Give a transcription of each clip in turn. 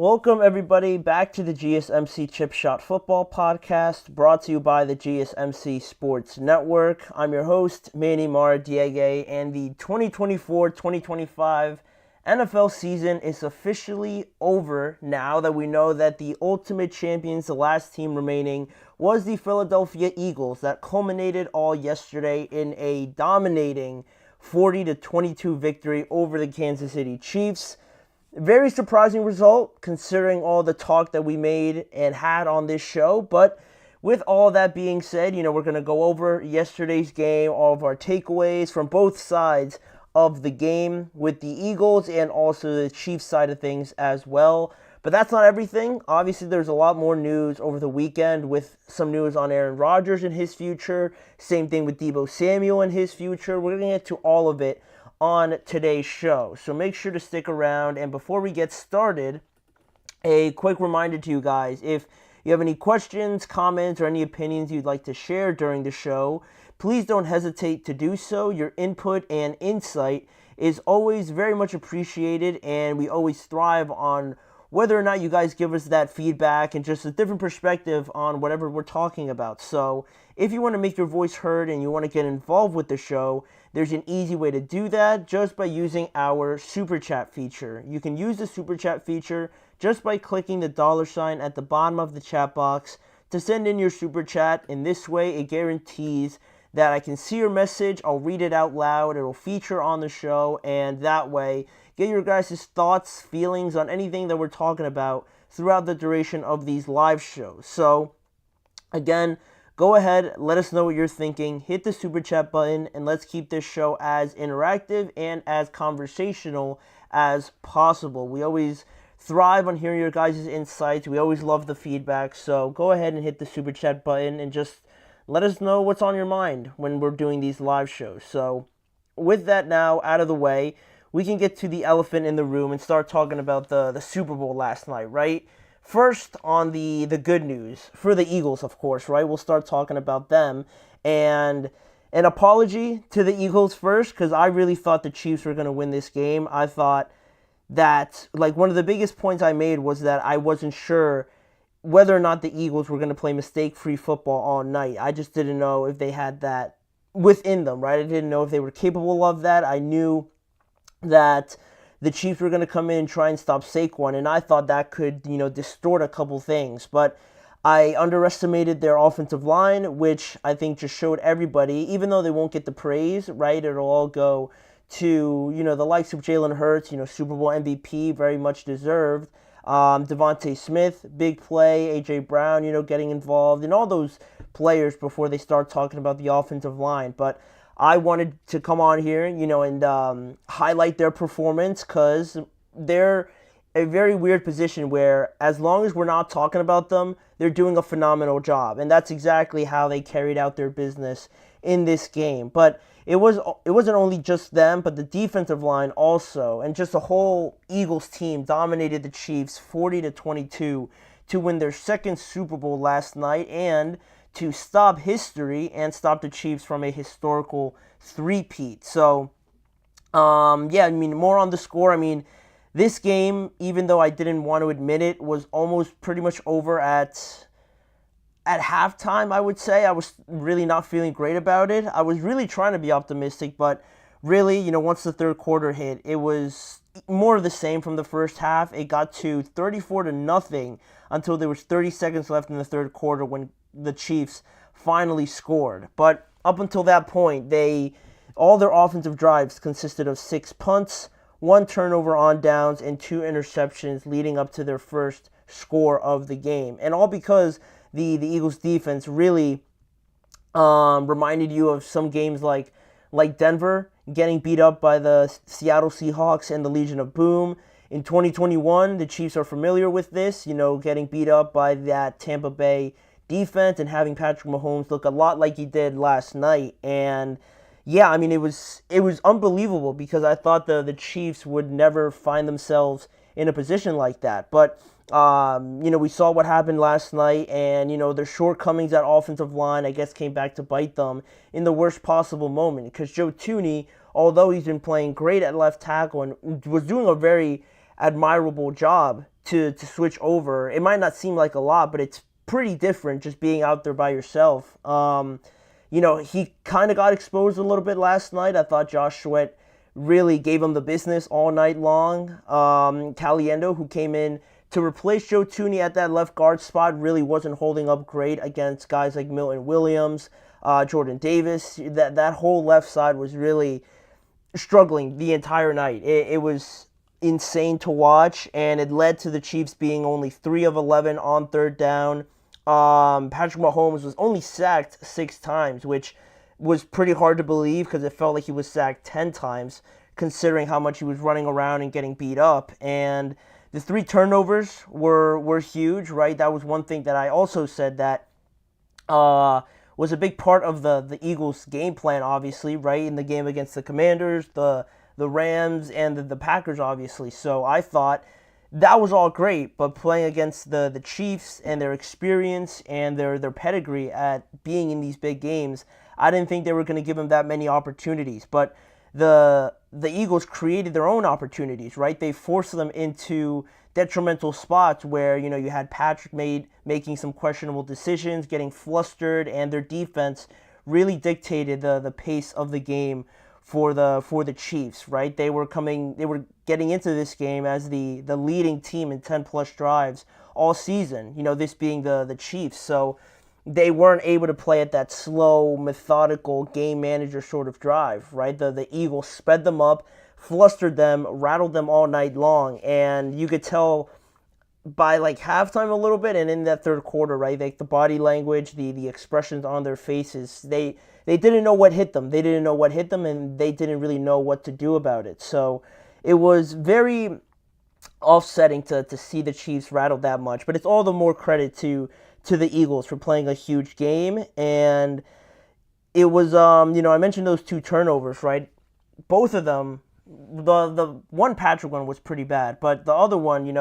Welcome everybody back to the GSMC Chip Shot Football Podcast, brought to you by the GSMC Sports Network. I'm your host, Manny Maradiege, and the 2024-2025 NFL season is officially over now that we know that the ultimate champions, the last team remaining, was the Philadelphia Eagles that culminated all yesterday in a dominating 40-22 victory over the Kansas City Chiefs. Very surprising result considering all the talk that we made and had on this show. But with all that being said, we're going to go over yesterday's game, all of our takeaways from both sides of the game with the Eagles and also the Chiefs side of things as well. But that's not everything. Obviously, there's a lot more news over the weekend with some news on Aaron Rodgers and his future. Same thing with Deebo Samuel and his future. We're going to get to all of it on today's show, so make sure to stick around. And before we get started, a quick reminder to you guys, if you have any questions, comments, or any opinions you'd like to share during the show, please don't hesitate to do so. Your input and insight is always very much appreciated, and we always thrive on whether or not you guys give us that feedback and just a different perspective on whatever we're talking about. So if you want to make your voice heard and you want to get involved with the show, there's an easy way to do that just by using our Super Chat feature. You can use the Super Chat feature just by clicking the $ at the bottom of the chat box to send in your Super Chat. In this way, it guarantees that I can see your message, I'll read it out loud, it'll feature on the show, and that way, get your guys' thoughts, feelings on anything that we're talking about throughout the duration of these live shows. So, again, go ahead, let us know what you're thinking, hit the Super Chat button, and let's keep this show as interactive and as conversational as possible. We always thrive on hearing your guys' insights. We always love the feedback. So go ahead and hit the Super Chat button and just let us know what's on your mind when we're doing these live shows. So with that now out of the way, we can get to the elephant in the room and start talking about the Super Bowl last night, right? First, on the good news for the Eagles, of course, right? We'll start talking about them. And an apology to the Eagles first, because I really thought the Chiefs were going to win this game. I thought that, one of the biggest points I made was that I wasn't sure whether or not the Eagles were going to play mistake-free football all night. I just didn't know if they had that within them, right? I didn't know if they were capable of that. I knew that the Chiefs were going to come in and try and stop Saquon, and I thought that could, distort a couple things. But I underestimated their offensive line, which I think just showed everybody, even though they won't get the praise, right? It'll all go to, the likes of Jalen Hurts, Super Bowl MVP, very much deserved. Devontae Smith, big play, A.J. Brown, getting involved, and all those players before they start talking about the offensive line. But I wanted to come on here, and highlight their performance because they're a very weird position where as long as we're not talking about them, they're doing a phenomenal job. And that's exactly how they carried out their business in this game. But it wasn't only just them, but the defensive line also, and just the whole Eagles team dominated the Chiefs 40-22 to win their second Super Bowl last night and to stop history and stop the Chiefs from a historical three-peat. So, more on the score. This game, even though I didn't want to admit it, was almost pretty much over at halftime, I would say. I was really not feeling great about it. I was really trying to be optimistic, but really, once the third quarter hit, it was more of the same from the first half. It got to 34-0 until there was 30 seconds left in the third quarter when the Chiefs finally scored. But up until that point, all their offensive drives consisted of 6 punts, 1 turnover on downs, and 2 interceptions leading up to their first score of the game. And all because the Eagles defense really reminded you of some games like Denver getting beat up by the Seattle Seahawks and the Legion of Boom. In 2021, the Chiefs are familiar with this, getting beat up by that Tampa Bay defense and having Patrick Mahomes look a lot like he did last night. And yeah, it was unbelievable because I thought the Chiefs would never find themselves in a position like that. But we saw what happened last night, and their shortcomings at offensive line, I guess, came back to bite them in the worst possible moment. Because Joe Thuney, although he's been playing great at left tackle and was doing a very admirable job to switch over. It might not seem like a lot, but it's pretty different just being out there by yourself. He kind of got exposed a little bit last night. I thought Josh Sweat really gave him the business all night long. Caliendo, who came in to replace Joe Thuney at that left guard spot, really wasn't holding up great against guys like Milton Williams, Jordan Davis. That whole left side was really struggling the entire night. It was insane to watch, and it led to the Chiefs being only 3 of 11 on third down. Patrick Mahomes was only sacked 6 times, which was pretty hard to believe because it felt like he was sacked 10 times, considering how much he was running around and getting beat up. And the 3 turnovers were huge, right? That was one thing that I also said that was a big part of the Eagles' game plan, obviously, right? In the game against the Commanders, the Rams, and the Packers, obviously. So I thought that was all great, but playing against the Chiefs and their experience and their pedigree at being in these big games, I didn't think they were going to give them that many opportunities. But the Eagles created their own opportunities, right? They forced them into detrimental spots where, you had Patrick making some questionable decisions, getting flustered, and their defense really dictated the pace of the game for the Chiefs, right? They were getting into this game as the leading team in 10+ drives all season, this being the Chiefs. So they weren't able to play at that slow, methodical game manager sort of drive, right? The Eagles sped them up, flustered them, rattled them all night long, and you could tell by like halftime a little bit, and in that third quarter, right? Like the body language, the expressions on their faces, they didn't know what hit them. They didn't know what hit them, and they didn't really know what to do about it. So it was very offsetting to see the Chiefs rattled that much. But it's all the more credit to the Eagles for playing a huge game. And it was, I mentioned those 2 turnovers, right? Both of them, the one Patrick one was pretty bad, but the other one,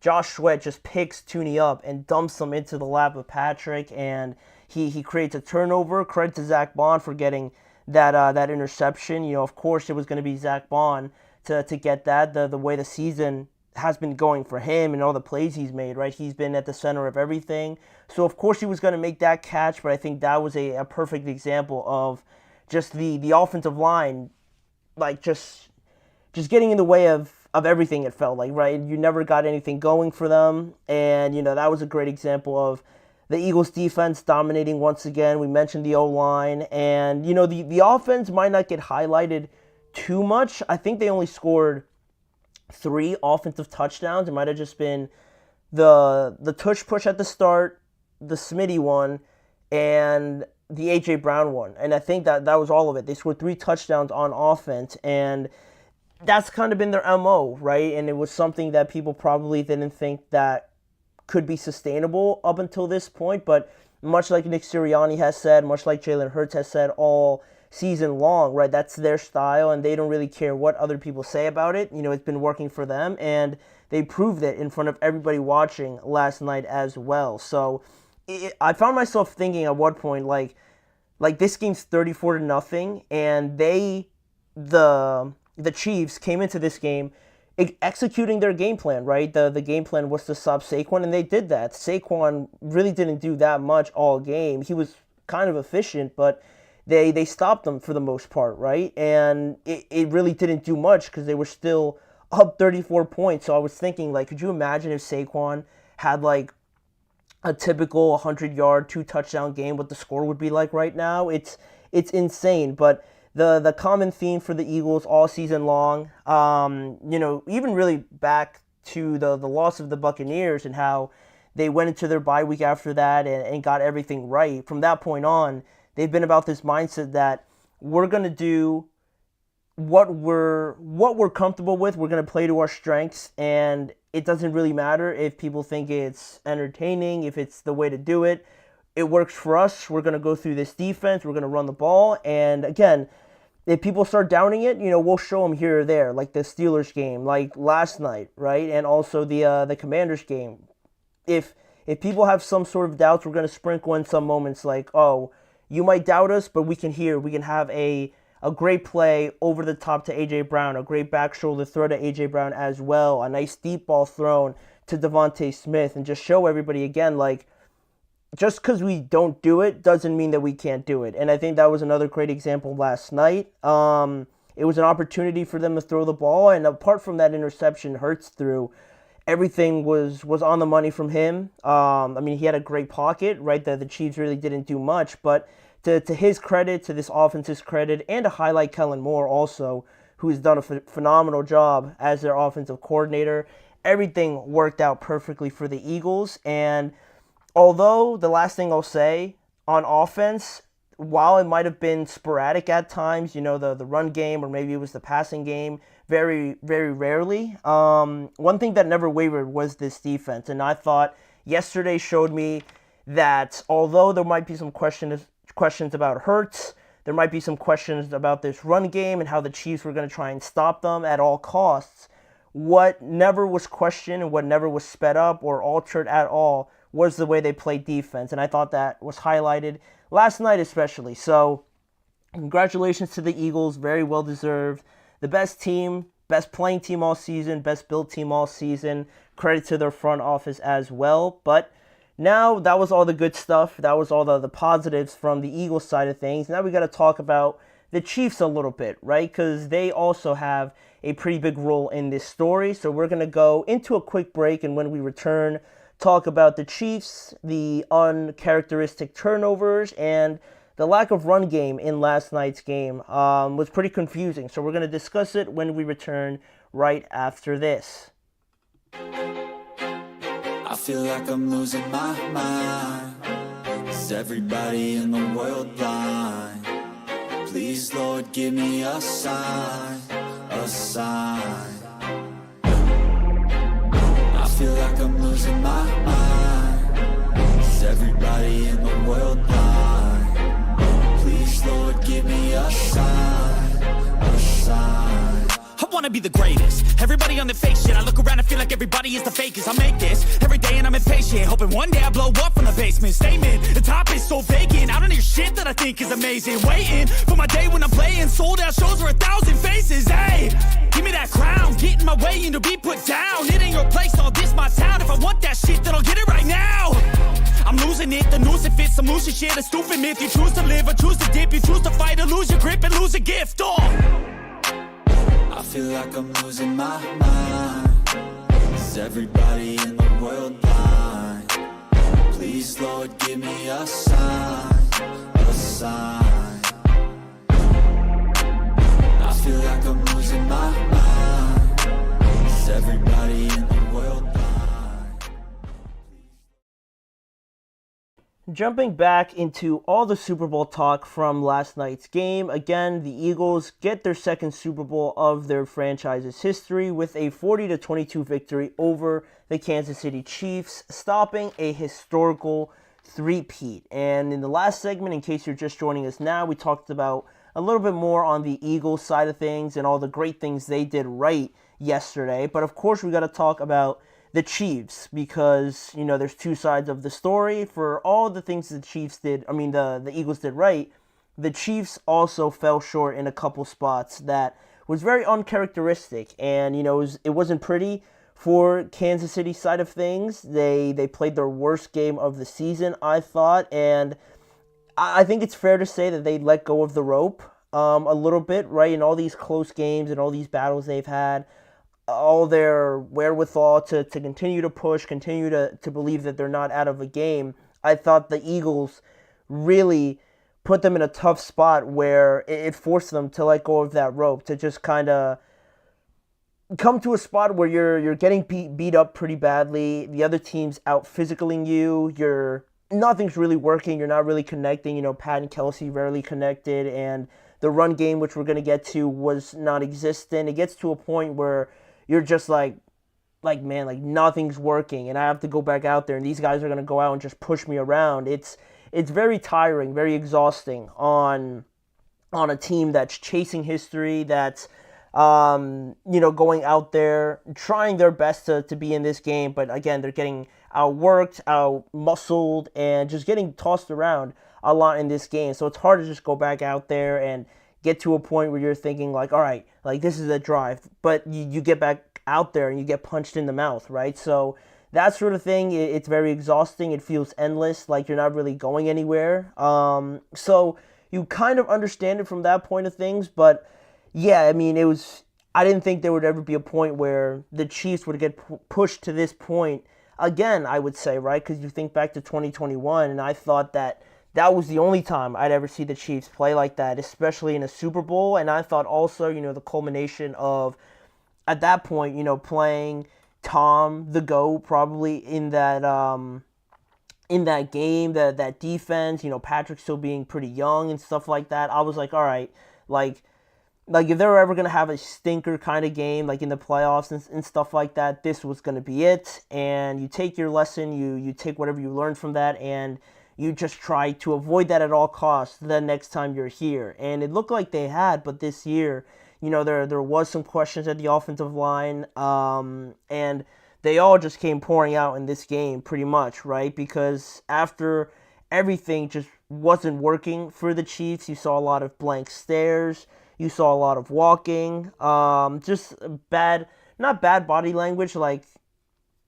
Josh Sweat just picks Thuney up and dumps him into the lap of Patrick, and he creates a turnover. Credit to Zach Bond for getting that interception. Of course it was going to be Zach Bond to get that. The way the season has been going for him and all the plays he's made, right? He's been at the center of everything. So of course he was going to make that catch, but I think that was a perfect example of just the offensive line, like just getting in the way of everything, it felt like, right? You never got anything going for them, and that was a great example of the Eagles defense dominating once again. We mentioned the O-line, and the offense might not get highlighted too much. I think they only scored 3 offensive touchdowns. It might have just been the tush push at the start, the Smitty one, and the A.J. Brown one. And I think that was all of it. They scored 3 touchdowns on offense, and that's kind of been their MO, right? And it was something that people probably didn't think that could be sustainable up until this point. But much like Nick Sirianni has said, much like Jalen Hurts has said all season long, right? That's their style, and they don't really care what other people say about it. It's been working for them, and they proved it in front of everybody watching last night as well. So I found myself thinking at one point, like this game's 34-0, and the Chiefs came into this game executing their game plan, right? The game plan was to stop Saquon, and they did that. Saquon really didn't do that much all game. He was kind of efficient, but they stopped them for the most part, right? And it really didn't do much because they were still up 34 points. So I was thinking, like, could you imagine if Saquon had like a typical 100-yard, 2-touchdown game, what the score would be like right now? It's insane. But the common theme for the Eagles all season long, even really back to the loss of the Buccaneers and how they went into their bye week after that and got everything right. From that point on, they've been about this mindset that we're going to do what we're comfortable with. We're going to play to our strengths, and it doesn't really matter if people think it's entertaining, if it's the way to do it. It works for us. We're going to go through this defense. We're going to run the ball. And again, if people start doubting it, we'll show them here or there, like the Steelers game, like last night, right? And also the Commanders game. If people have some sort of doubts, we're going to sprinkle in some moments like, oh, you might doubt us, but we can have a a great play over the top to A.J. Brown, a great back shoulder throw to A.J. Brown as well, a nice deep ball thrown to Devontae Smith, and just show everybody again, like, just because we don't do it doesn't mean that we can't do it. And I think that was another great example last night. It was an opportunity for them to throw the ball, and apart from that interception Hurts threw, everything was on the money from him. I mean, he had a great pocket, right, that the Chiefs really didn't do much, but to his credit, to this offense's credit, and to highlight Kellen Moore also, who's done a phenomenal job as their offensive coordinator, everything worked out perfectly for the Eagles. And although the last thing I'll say on offense, while it might have been sporadic at times, the run game or maybe it was the passing game, very, very rarely, one thing that never wavered was this defense. And I thought yesterday showed me that although there might be some questions about Hurts, there might be some questions about this run game and how the Chiefs were going to try and stop them at all costs, what never was questioned and what never was sped up or altered at all was the way they played defense. And I thought that was highlighted last night especially. So congratulations to the Eagles, very well deserved. The best team, best playing team all season, best built team all season. Credit to their front office as well. But now that was all the good stuff. That was all the positives from the Eagles side of things. Now we got to talk about the Chiefs a little bit, right? Because they also have a pretty big role in this story. So we're going to go into a quick break, and when we return, talk about the Chiefs, the uncharacteristic turnovers, and the lack of run game in last night's game was pretty confusing. So we're going to discuss it when we return right after this. I feel like I'm losing my mind. Is everybody in the world blind? Please, Lord, give me a sign, a sign. I feel like I'm losing my mind. Is everybody in the world blind? Please, Lord, give me a sign, a sign. I wanna be the greatest. Everybody on the fake shit. I look around and feel like everybody is the fakest. I make this every day and I'm impatient, hoping one day I blow up from the basement. Statement, the top is so vacant. I don't hear shit that I think is amazing. Waiting for my day when I'm playing sold out shows for 1,000 faces. Hey, give me that crown, get in my way and to be put down. It ain't your place, all this my town. If I want that shit, then I'll get it right now. I'm losing it, the noose it fits, some losing shit, a stupid myth. You choose to live or choose to dip, you choose to fight or lose your grip and lose a gift. I feel like I'm losing my mind. Is everybody in the world blind? Please, Lord, give me a sign, a sign. I feel like I'm losing my mind. Is everybody in the world blind? Jumping back into all the Super Bowl talk from last night's game, again, the Eagles get their second Super Bowl of their franchise's history with a 40-22 victory over the Kansas City Chiefs, stopping a historical three-peat. And in the last segment, in case you're just joining us now, we talked about a little bit more on the Eagles side of things and all the great things they did right yesterday. But of course, we got to talk about the Chiefs, because, there's two sides of the story. For all the things the Eagles did right, the Chiefs also fell short in a couple spots that was very uncharacteristic. And, it wasn't pretty for Kansas City side of things. They played their worst game of the season, I thought. And I think it's fair to say that they let go of the rope a little bit, right? In all these close games and all these battles they've had, all their wherewithal to continue to push, continue to believe that they're not out of a game. I thought the Eagles really put them in a tough spot where it forced them to let go of that rope, to just kind of come to a spot where you're getting beat up pretty badly. The other team's out physicaling you. Nothing's really working. You're not really connecting. Pat and Kelsey rarely connected, and the run game, which we're going to get to, was non-existent. It gets to a point where you're just like, man, nothing's working, and I have to go back out there, and these guys are going to go out and just push me around. It's very tiring, very exhausting on a team that's chasing history, that's, going out there, trying their best to be in this game, but again, they're getting outworked, out-muscled, and just getting tossed around a lot in this game. So it's hard to just go back out there and get to a point where you're thinking like, all right, like this is a drive, but you get back out there and you get punched in the mouth, right? So that sort of thing, it's very exhausting. It feels endless, like you're not really going anywhere. So you kind of understand it from that point of things, but yeah, I mean, I didn't think there would ever be a point where the Chiefs would get pushed to this point again, I would say, right? Because you think back to 2021, and I thought that was the only time I'd ever see the Chiefs play like that, especially in a Super Bowl. And I thought also, the culmination of, at that point, playing Tom, the GOAT, probably in that game, that defense, Patrick still being pretty young and stuff like that. I was like, all right, like if they were ever going to have a stinker kind of game, like in the playoffs and stuff like that, this was going to be it. And you take your lesson, you take whatever you learned from that, and you just try to avoid that at all costs the next time you're here. And it looked like they had, but this year, there was some questions at the offensive line, and they all just came pouring out in this game pretty much, right? Because after everything just wasn't working for the Chiefs, you saw a lot of blank stares, you saw a lot of walking, just bad, not bad body language, like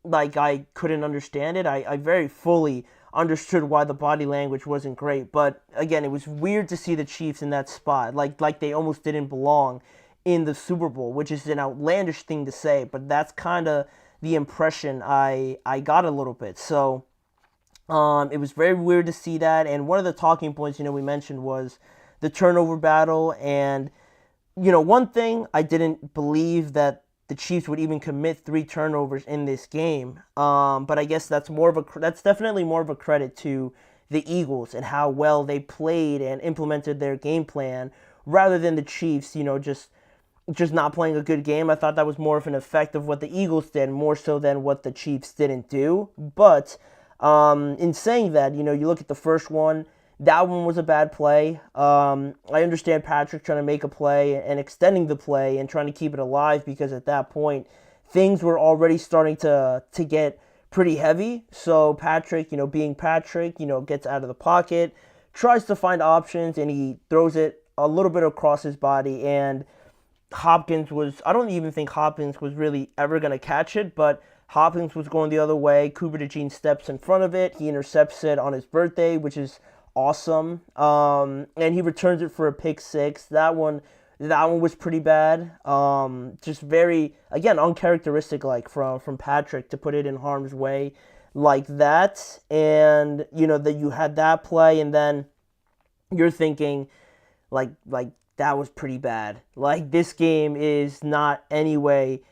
I couldn't understand it. I very fully understood why the body language wasn't great, but again, it was weird to see the Chiefs in that spot, like they almost didn't belong in the Super Bowl, which is an outlandish thing to say, but that's kind of the impression I got a little bit. So it was very weird to see that, and one of the talking points, we mentioned was the turnover battle, and one thing, I didn't believe that the Chiefs would even commit 3 turnovers in this game, but I guess that's definitely more of a credit to the Eagles and how well they played and implemented their game plan, rather than the Chiefs, just not playing a good game. I thought that was more of an effect of what the Eagles did, more so than what the Chiefs didn't do. But in saying that, you look at the first one, that one was a bad play. I understand Patrick trying to make a play and extending the play and trying to keep it alive, because at that point, things were already starting to get pretty heavy. So Patrick, being Patrick, gets out of the pocket, tries to find options, and he throws it a little bit across his body, and I don't even think Hopkins was really ever going to catch it, but Hopkins was going the other way. Cooper DeJean steps in front of it. He intercepts it on his birthday, which is awesome. And he returns it for a pick six. That one was pretty bad. Just very, again, uncharacteristic from Patrick to put it in harm's way like that. And, that you had that play, and then you're thinking, like that was pretty bad. Like, this game is not anyway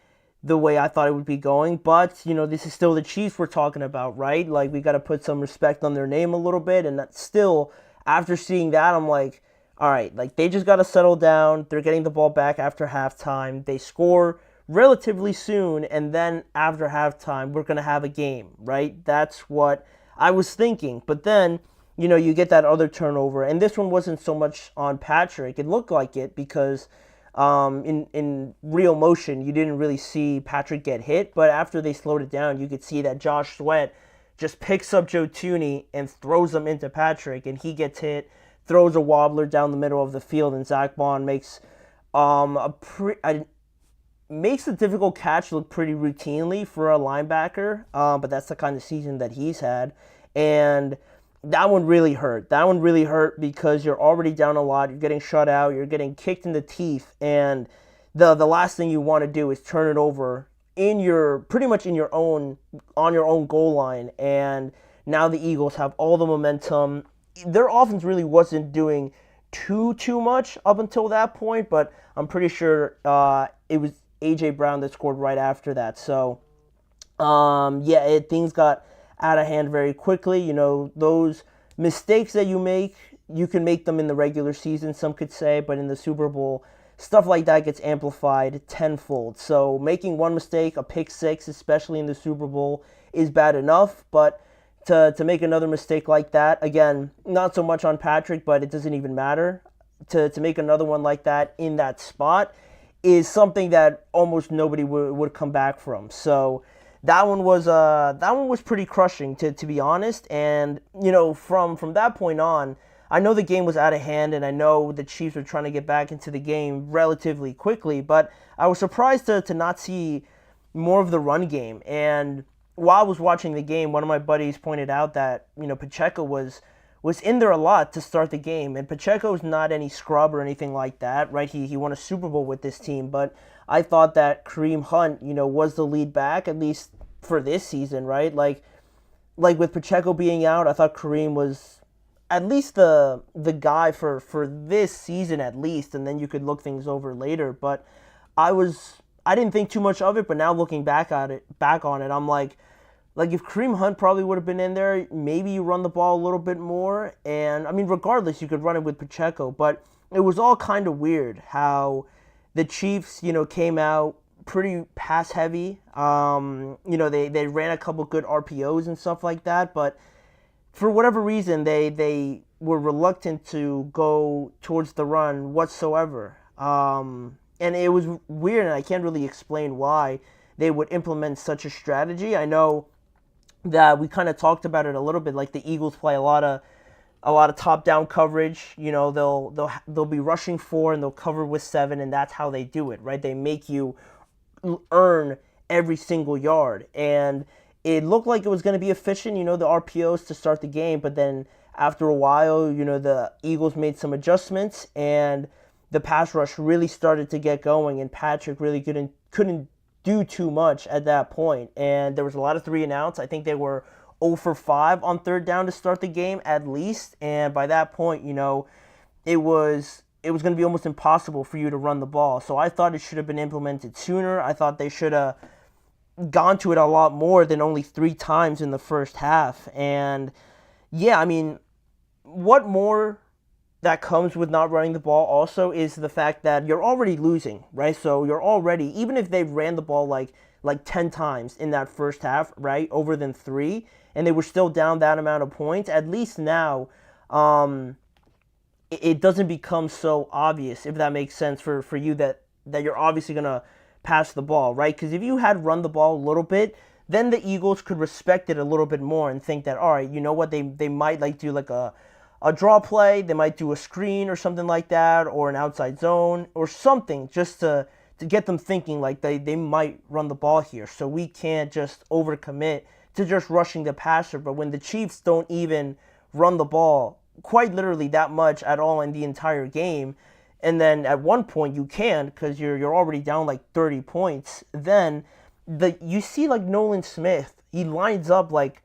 the way I thought it would be going, but, this is still the Chiefs we're talking about, right? Like, we got to put some respect on their name a little bit, and that still, after seeing that, I'm like, all right, like, they just got to settle down. They're getting the ball back after halftime. They score relatively soon, and then after halftime, we're going to have a game, right? That's what I was thinking, but then you get that other turnover, and this one wasn't so much on Patrick. It looked like it because in real motion, you didn't really see Patrick get hit, but after they slowed it down, you could see that Josh Sweat just picks up Joe Thuney and throws him into Patrick, and he gets hit, throws a wobbler down the middle of the field, and Zach Bond makes makes the difficult catch look pretty routinely for a linebacker, but that's the kind of season that he's had, and that one really hurt. That one really hurt because you're already down a lot. You're getting shut out. You're getting kicked in the teeth. And the last thing you want to do is turn it over pretty much on your own goal line. And now the Eagles have all the momentum. Their offense really wasn't doing too much up until that point, but I'm pretty sure it was A.J. Brown that scored right after that. So, things got out of hand very quickly. Those mistakes that you make, you can make them in the regular season, some could say, but in the Super Bowl, stuff like that gets amplified tenfold. So making one mistake, a pick six, especially in the Super Bowl, is bad enough, but to make another mistake like that, again, not so much on Patrick, but it doesn't even matter. To make another one like that in that spot is something that almost nobody would come back from. So that one was pretty crushing, to be honest. And from that point on, I know the game was out of hand, and I know the Chiefs were trying to get back into the game relatively quickly, but I was surprised to not see more of the run game. And while I was watching the game, one of my buddies pointed out that, Pacheco was in there a lot to start the game. And Pacheco's not any scrub or anything like that, right? He won a Super Bowl with this team, but I thought that Kareem Hunt, was the lead back, at least for this season, right? Like with Pacheco being out, I thought Kareem was at least the guy for this season at least, and then you could look things over later. But I didn't think too much of it, but now looking back on it, I'm like if Kareem Hunt probably would have been in there, maybe you run the ball a little bit more. And I mean, regardless, you could run it with Pacheco, but it was all kind of weird how the Chiefs, came out pretty pass heavy. They ran a couple good RPOs and stuff like that, but for whatever reason, they were reluctant to go towards the run whatsoever. And it was weird, and I can't really explain why they would implement such a strategy. I know that we kind of talked about it a little bit, like the Eagles play a lot of top-down coverage. They'll be rushing 4 and they'll cover with 7, and that's how they do it, right? They make you earn every single yard, and it looked like it was going to be efficient, the RPOs to start the game, but then after a while, the Eagles made some adjustments, and the pass rush really started to get going, and Patrick really couldn't do too much at that point. And there was a lot of 3 and outs. I think they were 0 for 5 on third down to start the game at least, and by that point, it was going to be almost impossible for you to run the ball. So I thought it should have been implemented sooner. I thought they should have gone to it a lot more than only 3 times in the first half. And yeah, I mean, what more that comes with not running the ball also is the fact that you're already losing, right? So you're already, even if they ran the ball like 10 times in that first half, right, over than 3, and they were still down that amount of points, at least now it doesn't become so obvious, if that makes sense for you, that you're obviously going to pass the ball, right? Because if you had run the ball a little bit, then the Eagles could respect it a little bit more and think that, all right, you know what, they might do a draw play, they might do a screen or something like that, or an outside zone or something, just to get them thinking like they might run the ball here. So we can't just overcommit to just rushing the passer. But when the Chiefs don't even run the ball quite literally that much at all in the entire game, and then at one point you can, because you're already down like 30 points, then you see like Nolan Smith, he lines up like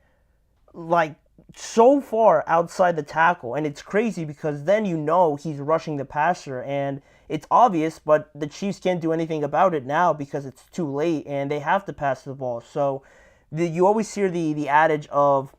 so far outside the tackle, and it's crazy because then he's rushing the passer, and it's obvious, but the Chiefs can't do anything about it now because it's too late and they have to pass the ball. So you always hear the adage of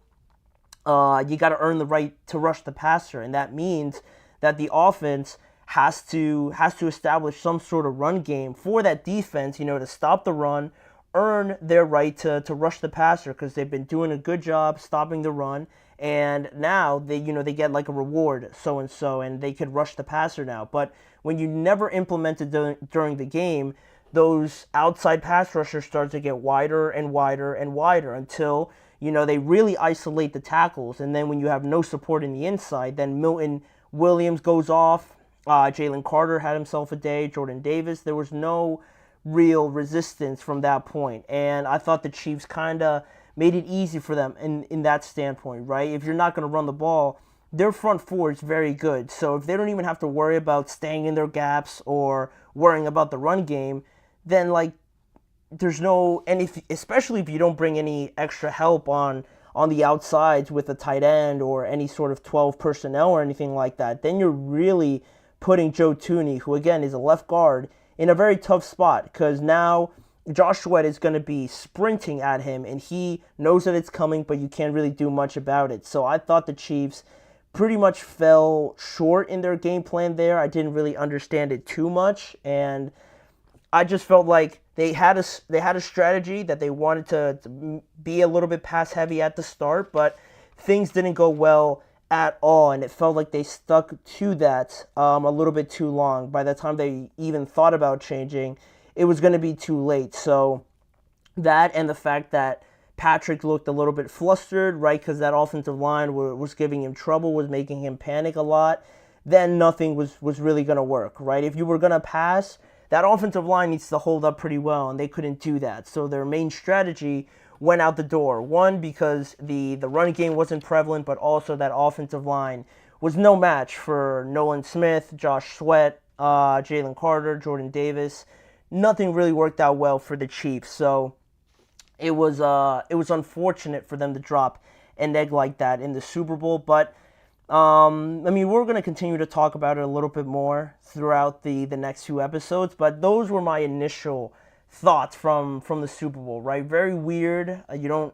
you got to earn the right to rush the passer, and that means that the offense has to establish some sort of run game for that defense, to stop the run, earn their right to rush the passer, because they've been doing a good job stopping the run, and now they get like a reward, so and they could rush the passer now. But when you never implement it during the game, those outside pass rushers start to get wider and wider and wider until they really isolate the tackles. And then when you have no support in the inside, then Milton Williams goes off, Jalen Carter had himself a day, Jordan Davis, there was no real resistance from that point. And I thought the Chiefs kind of made it easy for them in that standpoint, right? If you're not going to run the ball, their front four is very good. So if they don't even have to worry about staying in their gaps or worrying about the run game, then there's no, and especially if you don't bring any extra help on the outsides with a tight end or any sort of 12 personnel or anything like that, then you're really putting Joe Thuney, who again is a left guard, in a very tough spot, because now Josh Sweat is going to be sprinting at him, and he knows that it's coming, but you can't really do much about it. So I thought the Chiefs pretty much fell short in their game plan there. I didn't really understand it too much, and I just felt like they had a strategy that they wanted to be a little bit pass heavy at the start, but things didn't go well at all, and it felt like they stuck to that a little bit too long. By the time they even thought about changing, it was going to be too late. So that, and the fact that Patrick looked a little bit flustered, right, because that offensive line was giving him trouble, was making him panic a lot, then nothing was really going to work, right? If you were going to pass, that offensive line needs to hold up pretty well, and they couldn't do that. So their main strategy went out the door. One, because the run game wasn't prevalent, but also that offensive line was no match for Nolan Smith, Josh Sweat, Jalen Carter, Jordan Davis. Nothing really worked out well for the Chiefs. So it was unfortunate for them to drop an egg like that in the Super Bowl. But we're going to continue to talk about it a little bit more throughout the next few episodes. But those were my initial thoughts from the Super Bowl, right? Very weird. You don't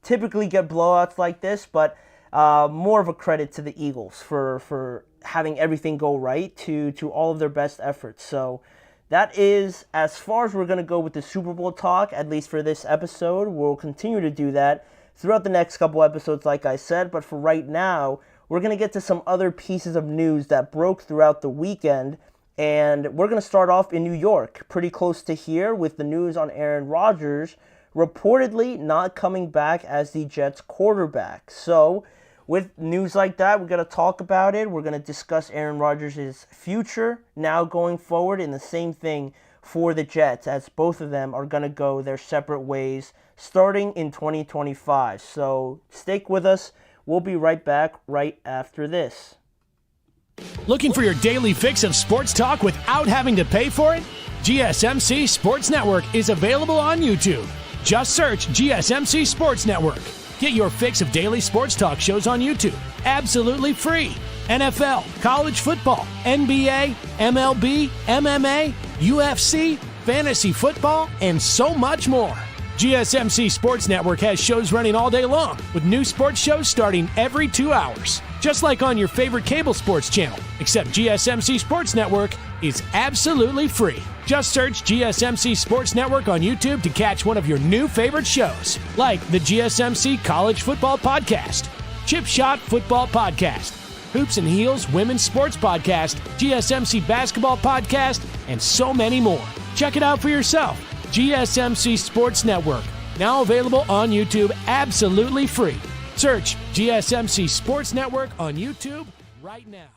typically get blowouts like this, but more of a credit to the Eagles for having everything go right to all of their best efforts. So that is as far as we're going to go with the Super Bowl talk, at least for this episode. We'll continue to do that throughout the next couple episodes, like I said. But for right now, we're going to get to some other pieces of news that broke throughout the weekend. And we're going to start off in New York, pretty close to here, with the news on Aaron Rodgers reportedly not coming back as the Jets quarterback. So with news like that, we're going to talk about it. We're going to discuss Aaron Rodgers' future now going forward, and the same thing for the Jets, as both of them are going to go their separate ways starting in 2025. So stick with us. We'll be right back right after this. Looking for your daily fix of sports talk without having to pay for it? GSMC Sports Network is available on YouTube. Just search GSMC Sports Network. Get your fix of daily sports talk shows on YouTube, absolutely free. NFL, college football, NBA, MLB, MMA, UFC, fantasy football, and so much more. GSMC Sports Network has shows running all day long, with new sports shows starting every 2 hours. Just like on your favorite cable sports channel, except GSMC Sports Network is absolutely free. Just search GSMC Sports Network on YouTube to catch one of your new favorite shows, like the GSMC College Football Podcast, Chip Shot Football Podcast, Hoops and Heels Women's Sports Podcast, GSMC Basketball Podcast, and so many more. Check it out for yourself. GSMC Sports Network, now available on YouTube absolutely free. Search GSMC Sports Network on YouTube right now.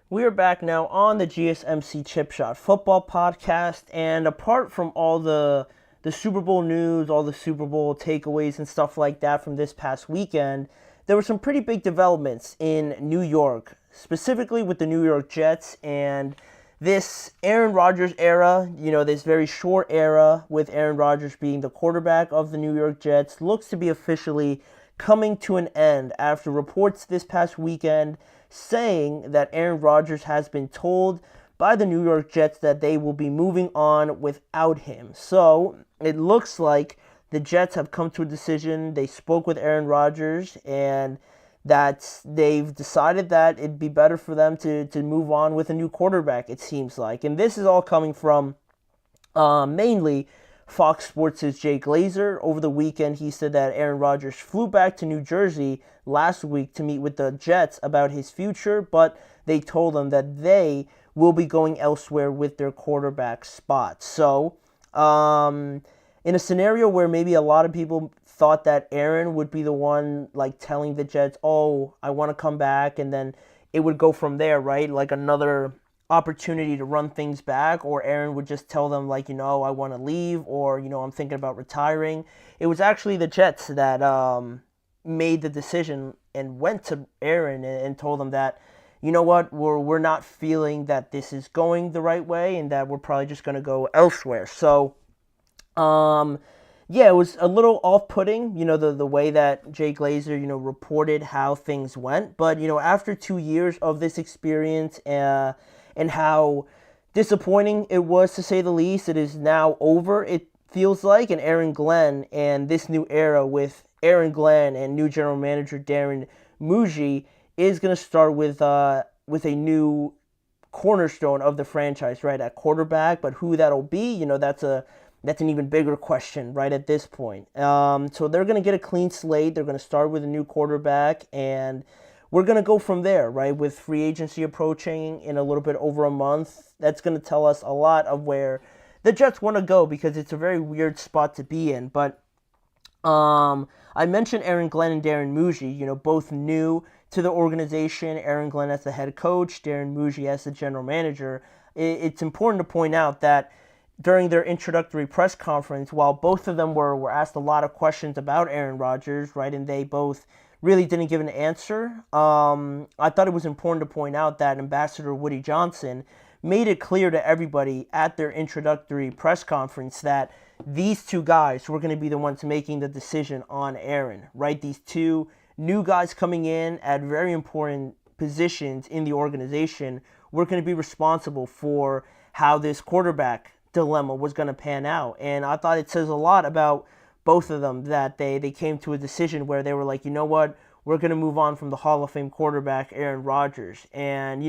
We are back now on the GSMC Chip Shot Football Podcast, and apart from all the Super Bowl news, all the Super Bowl takeaways and stuff like that from this past weekend, there were some pretty big developments in New York, specifically with the New York Jets and this Aaron Rodgers era, this very short era with Aaron Rodgers being the quarterback of the New York Jets, looks to be officially coming to an end after reports this past weekend saying that Aaron Rodgers has been told by the New York Jets that they will be moving on without him. So it looks like the Jets have come to a decision. They spoke with Aaron Rodgers, and that they've decided that it'd be better for them to move on with a new quarterback, it seems like. And this is all coming from mainly Fox Sports' Jay Glazer. Over the weekend, he said that Aaron Rodgers flew back to New Jersey last week to meet with the Jets about his future, but they told him that they will be going elsewhere with their quarterback spot. So, in a scenario where maybe a lot of people thought that Aaron would be the one, telling the Jets, oh, I want to come back, and then it would go from there, right? Like another opportunity to run things back, or Aaron would just tell them, I want to leave, or, I'm thinking about retiring. It was actually the Jets that made the decision and went to Aaron and told him that, you know what, we're not feeling that this is going the right way, and that we're probably just going to go elsewhere. So, yeah, it was a little off-putting, the way that Jay Glazer, reported how things went. But, after 2 years of this experience and how disappointing it was, to say the least, it is now over, it feels like. And Aaron Glenn and this new era with Aaron Glenn and new general manager Darren Muji is going to start with a new cornerstone of the franchise, right, at quarterback. But who that'll be, that's an even bigger question right at this point. So they're going to get a clean slate. They're going to start with a new quarterback, and we're going to go from there, right? With free agency approaching in a little bit over a month, that's going to tell us a lot of where the Jets want to go, because it's a very weird spot to be in. But I mentioned Aaron Glenn and Darren Muji, both new to the organization. Aaron Glenn as the head coach, Darren Muji as the general manager. It's important to point out that during their introductory press conference, while both of them were asked a lot of questions about Aaron Rodgers, right, and they both really didn't give an answer, I thought it was important to point out that Ambassador Woody Johnson made it clear to everybody at their introductory press conference that these two guys were going to be the ones making the decision on Aaron, right? These two new guys coming in at very important positions in the organization were going to be responsible for how this quarterback dilemma was going to pan out. And I thought it says a lot about both of them that they came to a decision where they were like, you know what, we're going to move on from the Hall of Fame quarterback, Aaron Rodgers. And,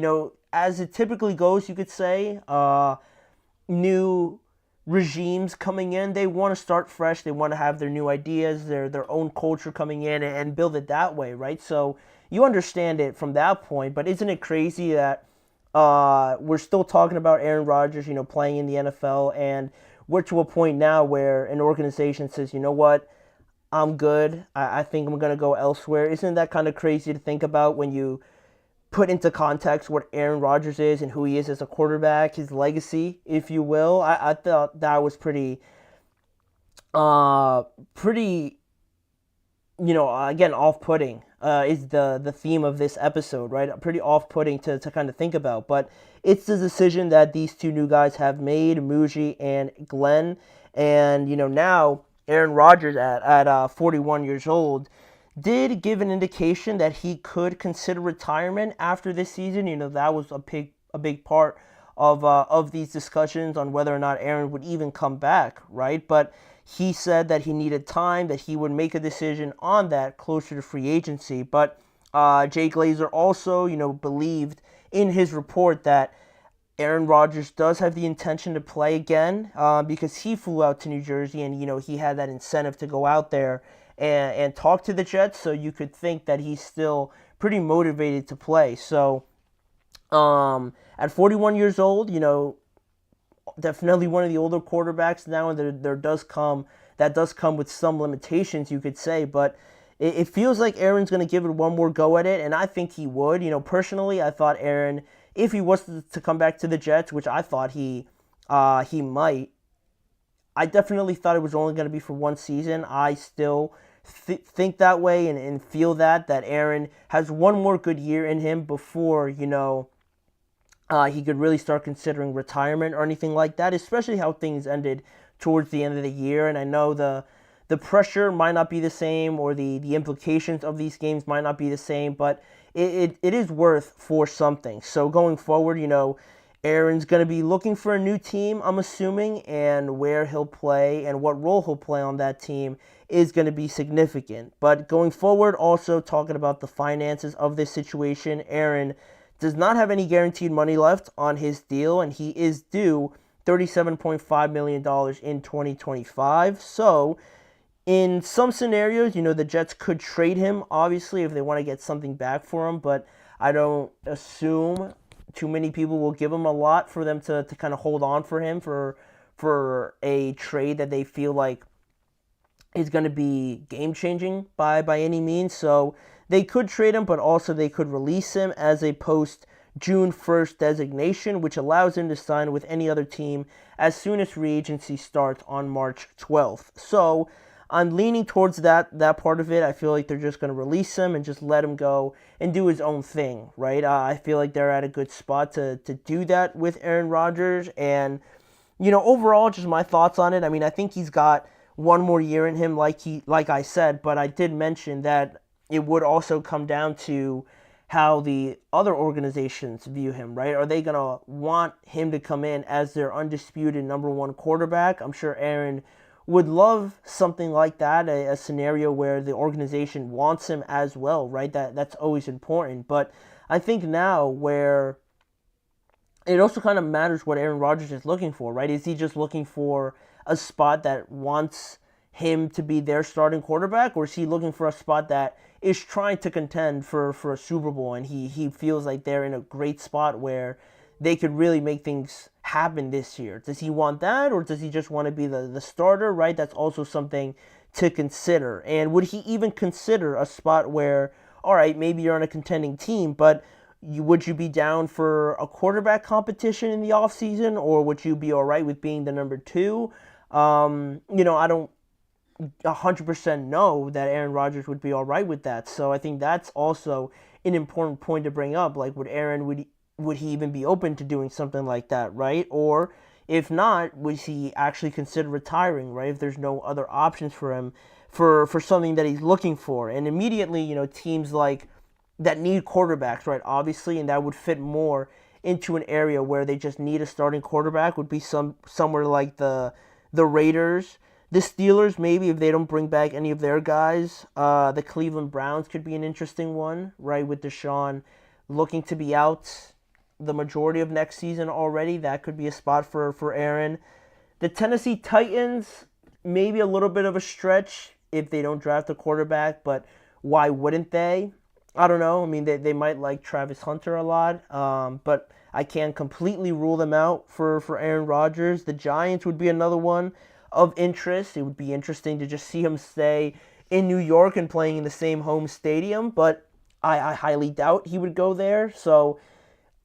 as it typically goes, you could say, new regimes coming in, they want to start fresh. They want to have their new ideas, their own culture coming in and build it that way, right? So you understand it from that point. But isn't it crazy that we're still talking about Aaron Rodgers, playing in the NFL, and we're to a point now where an organization says, you know what, I'm good. I think I'm going to go elsewhere. Isn't that kind of crazy to think about when you put into context what Aaron Rodgers is and who he is as a quarterback, his legacy, if you will? I thought that was pretty, again, off-putting is the theme of this episode, right? Pretty off-putting to kind of think about. But it's the decision that these two new guys have made, Muji and Glenn. And, now Aaron Rodgers at 41 years old did give an indication that he could consider retirement after this season. That was a big part of these discussions on whether or not Aaron would even come back, right? But he said that he needed time, that he would make a decision on that closer to free agency. But Jay Glazer also, believed in his report that Aaron Rodgers does have the intention to play again because he flew out to New Jersey and, he had that incentive to go out there and talk to the Jets. So you could think that he's still pretty motivated to play. So at 41 years old, definitely one of the older quarterbacks now, and that does come with some limitations, you could say, but it feels like Aaron's going to give it one more go at it, and I think he would. Personally, I thought Aaron, if he was to come back to the Jets, which I thought he might, I definitely thought it was only going to be for one season. I still think that way and feel that Aaron has one more good year in him before, he could really start considering retirement or anything like that, especially how things ended towards the end of the year. And I know the pressure might not be the same, or the implications of these games might not be the same, but it is worth for something. So going forward, Aaron's going to be looking for a new team, I'm assuming, and where he'll play and what role he'll play on that team is going to be significant. But going forward, also talking about the finances of this situation, Aaron does not have any guaranteed money left on his deal, and he is due $37.5 million in 2025. So in some scenarios, the Jets could trade him, obviously, if they want to get something back for him, but I don't assume too many people will give him a lot for them to kind of hold on for him for a trade that they feel like is going to be game-changing by any means. So they could trade him, but also they could release him as a post-June 1st designation, which allows him to sign with any other team as soon as free agency starts on March 12th. So I'm leaning towards that part of it. I feel like they're just going to release him and just let him go and do his own thing, right? I feel like they're at a good spot to do that with Aaron Rodgers. And, overall, just my thoughts on it. I mean, I think he's got one more year in him, like I said, but I did mention that it would also come down to how the other organizations view him, right? Are they going to want him to come in as their undisputed number one quarterback? I'm sure Aaron would love something like that, a scenario where the organization wants him as well, right? That's always important. But I think now where it also kind of matters what Aaron Rodgers is looking for, right? Is he just looking for a spot that wants him to be their starting quarterback, or is he looking for a spot that is trying to contend for a Super Bowl, and he feels like they're in a great spot where they could really make things happen this year? Does he want that, or does he just want to be the starter, right? That's also something to consider. And would he even consider a spot where, all right, maybe you're on a contending team, but would you be down for a quarterback competition in the offseason, or would you be all right with being the number 2? I don't 100% know that Aaron Rodgers would be all right with that. So I think that's also an important point to bring up. Like, would he even be open to doing something like that, right? Or if not, would he actually consider retiring, right? If there's no other options for him for something that he's looking for. And immediately, teams like that need quarterbacks, right? Obviously, and that would fit more into an area where they just need a starting quarterback would be somewhere like the Raiders. The Steelers, maybe, if they don't bring back any of their guys. The Cleveland Browns could be an interesting one, right, with Deshaun looking to be out the majority of next season already. That could be a spot for Aaron. The Tennessee Titans, maybe a little bit of a stretch if they don't draft a quarterback, but why wouldn't they? I don't know. I mean, they might like Travis Hunter a lot, but I can't completely rule them out for Aaron Rodgers. The Giants would be another one of interest. It would be interesting to just see him stay in New York and playing in the same home stadium, but I highly doubt he would go there. So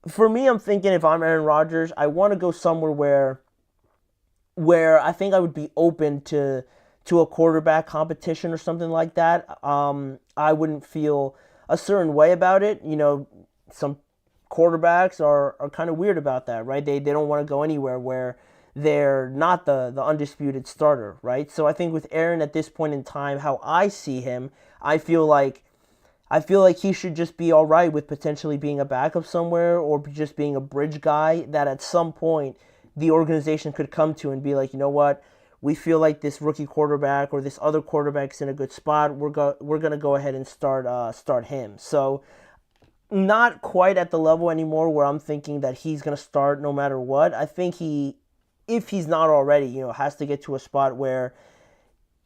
for me, I'm thinking if I'm Aaron Rodgers, I want to go somewhere where I think I would be open to a quarterback competition or something like that. I wouldn't feel a certain way about it. Some quarterbacks are kind of weird about that, right? They don't want to go anywhere where they're not the undisputed starter, right? So I think with Aaron at this point in time, how I see him, I feel like he should just be all right with potentially being a backup somewhere or just being a bridge guy that at some point the organization could come to and be like, you know what, we feel like this rookie quarterback or this other quarterback's in a good spot. We're going to go ahead and start him. So not quite at the level anymore where I'm thinking that he's going to start no matter what. I think if he's not already, has to get to a spot where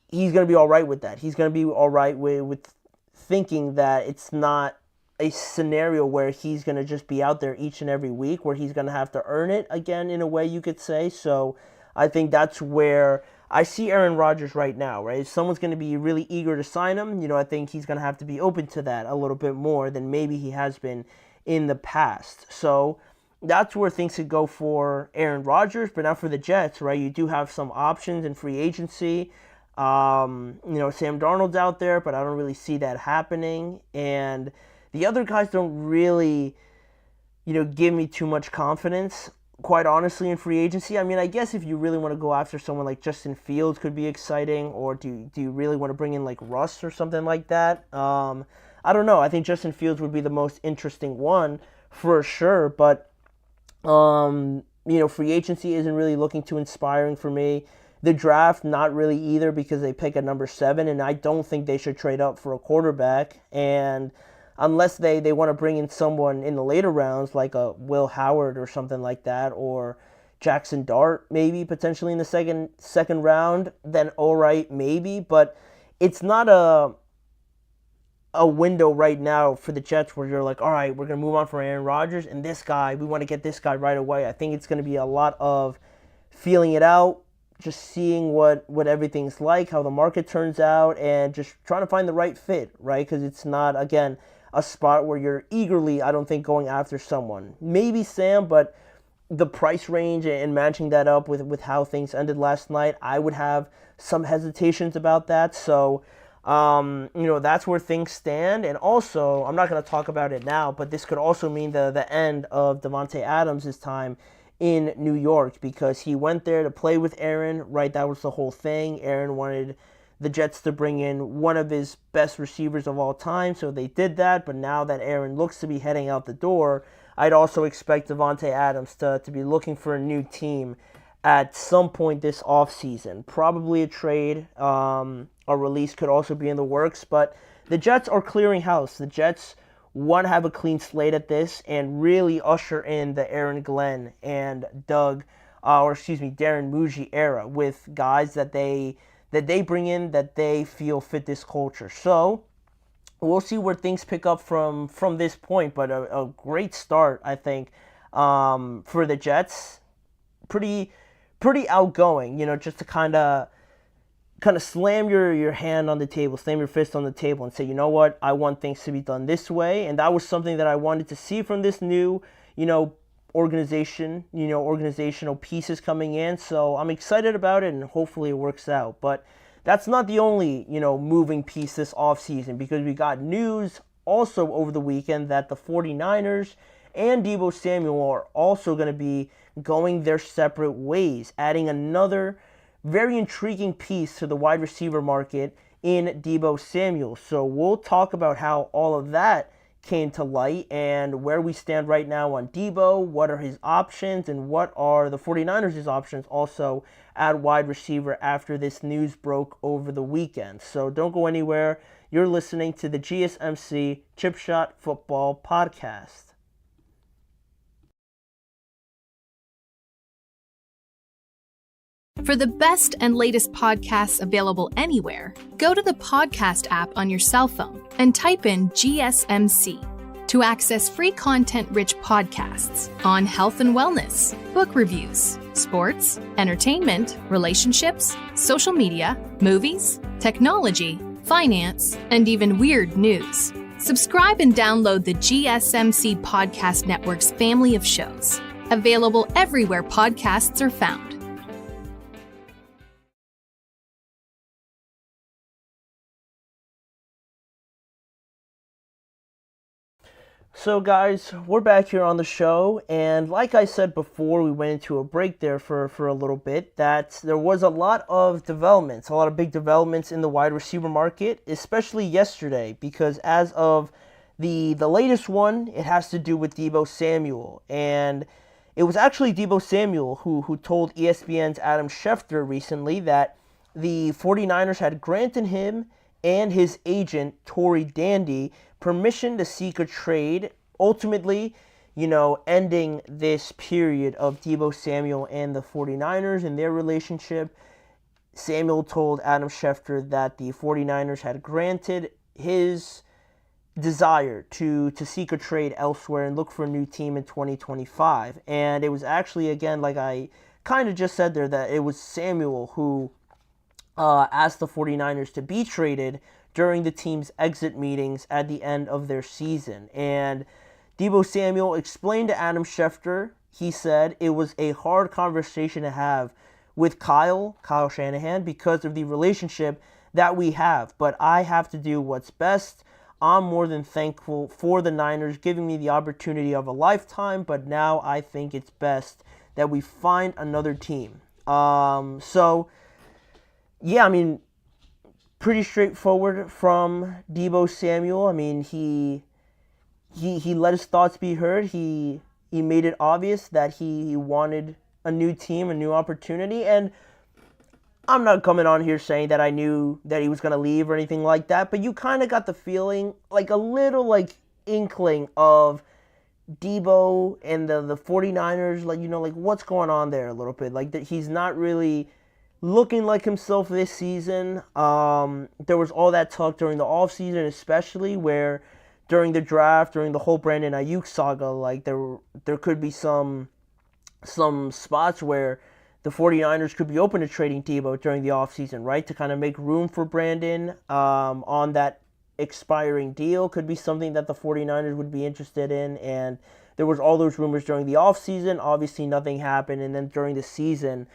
he's going to be all right with that. He's going to be all right with thinking that it's not a scenario where he's going to just be out there each and every week, where he's going to have to earn it again, in a way you could say. So I think that's where I see Aaron Rodgers right now, right? If someone's going to be really eager to sign him, I think he's going to have to be open to that a little bit more than maybe he has been in the past. So that's where things could go for Aaron Rodgers. But now for the Jets, right, you do have some options in free agency. Sam Darnold's out there, but I don't really see that happening. And the other guys don't really, give me too much confidence, quite honestly, in free agency. I mean, I guess if you really want to go after someone like Justin Fields could be exciting, or do you really want to bring in like Russ or something like that? I don't know. I think Justin Fields would be the most interesting one for sure, but free agency isn't really looking too inspiring for me. The draft, not really either, because they pick at number 7, and I don't think they should trade up for a quarterback. And unless they want to bring in someone in the later rounds, like a Will Howard or something like that, or Jackson Dart maybe potentially in the second round, then all right, maybe. But it's not a window right now for the Jets where you're like, all right, we're going to move on from Aaron Rodgers, and this guy, we want to get this guy right away. I think it's going to be a lot of feeling it out, just seeing what everything's like, how the market turns out, and just trying to find the right fit, right? Because it's not, again, a spot where you're eagerly, I don't think, going after someone. Maybe Sam, but the price range and matching that up with how things ended last night, I would have some hesitations about that. So, that's where things stand. And also, I'm not going to talk about it now, but this could also mean the end of Davante Adams' time in New York, because he went there to play with Aaron, right? That was the whole thing. Aaron wanted the Jets to bring in one of his best receivers of all time, so they did that. But now that Aaron looks to be heading out the door, I'd also expect Davante Adams to be looking for a new team at some point this offseason. Probably a trade. A release could also be in the works, but the Jets are clearing house. The Jets want to have a clean slate at this and really usher in the Aaron Glenn and Darren Muji era with guys that they that they bring in that they feel fit this culture. So we'll see where things pick up from this point, but a great start, I think, for the Jets. Pretty outgoing, just to kind of slam your hand on the table, slam your fist on the table and say, you know what, I want things to be done this way. And that was something that I wanted to see from this new, organizational pieces coming in. So I'm excited about it, and hopefully it works out. But that's not the only, moving piece this offseason, because we got news also over the weekend that the 49ers and Deebo Samuel are also going to be going their separate ways, adding another very intriguing piece to the wide receiver market in Deebo Samuel. So we'll talk about how all of that came to light and where we stand right now on Deebo, what are his options, and what are the 49ers' options also at wide receiver after this news broke over the weekend. So don't go anywhere. You're listening to the GSMC Chip Shot Football Podcast. For the best and latest podcasts available anywhere, go to the podcast app on your cell phone and type in GSMC to access free content-rich podcasts on health and wellness, book reviews, sports, entertainment, relationships, social media, movies, technology, finance, and even weird news. Subscribe and download the GSMC Podcast Network's family of shows, available everywhere podcasts are found. So guys, we're back here on the show, and like I said before, we went into a break there for a little bit, that there was a lot of developments, a lot of big developments in the wide receiver market, especially yesterday, because as of the latest one, it has to do with Deebo Samuel, and it was actually Deebo Samuel who told ESPN's Adam Schefter recently that the 49ers had granted him and his agent, Tory Dandy, permission to seek a trade, ultimately, ending this period of Deebo Samuel and the 49ers and their relationship. Samuel told Adam Schefter that the 49ers had granted his desire to seek a trade elsewhere and look for a new team in 2025. And it was actually, again, like I kind of just said there, that it was Samuel who asked the 49ers to be traded during the team's exit meetings at the end of their season. And Deebo Samuel explained to Adam Schefter, he said, it was a hard conversation to have with Kyle Shanahan, because of the relationship that we have. But I have to do what's best. I'm more than thankful for the Niners giving me the opportunity of a lifetime, but now I think it's best that we find another team. Pretty straightforward from Deebo Samuel. He let his thoughts be heard. He made it obvious that he wanted a new team, a new opportunity. And I'm not coming on here saying that I knew that he was going to leave or anything like that, but you kind of got the feeling, like a little inkling of Deebo and the 49ers, what's going on there a little bit. That he's not really looking like himself this season. There was all that talk during the offseason, especially where during the draft, during the whole Brandon Ayuk saga, there could be some spots where the 49ers could be open to trading Deebo during the offseason, right? To kind of make room for Brandon on that expiring deal. Could be something that the 49ers would be interested in. And there was all those rumors during the offseason. Obviously, nothing happened. And then during the season,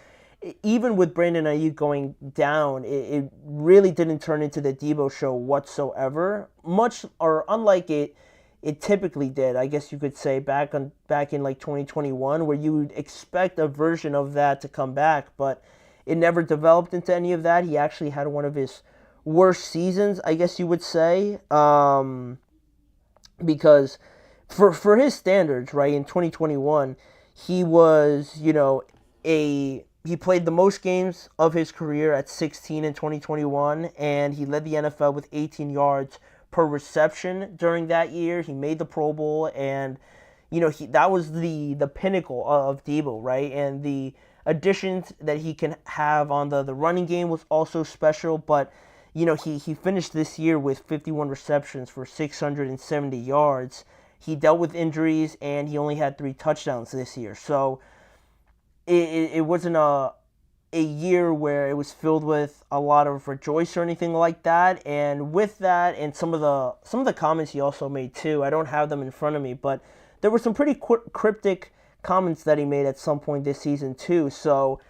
even with Brandon Ayuk going down, it really didn't turn into the Deebo show whatsoever. Unlike it typically did, I guess you could say, back in 2021, where you would expect a version of that to come back, but it never developed into any of that. He actually had one of his worst seasons, I guess you would say, because for his standards, right, in 2021, he was, he played the most games of his career at 16 in 2021, and he led the NFL with 18 yards per reception during that year. He made the Pro Bowl, and, that was the pinnacle of Debo, right? And the additions that he can have on the running game was also special, but he finished this year with 51 receptions for 670 yards. He dealt with injuries, and he only had 3 touchdowns this year. So it wasn't a year where it was filled with a lot of rejoice or anything like that. And with that, and some of the comments he also made too, I don't have them in front of me, but there were some pretty cryptic comments that he made at some point this season too. So,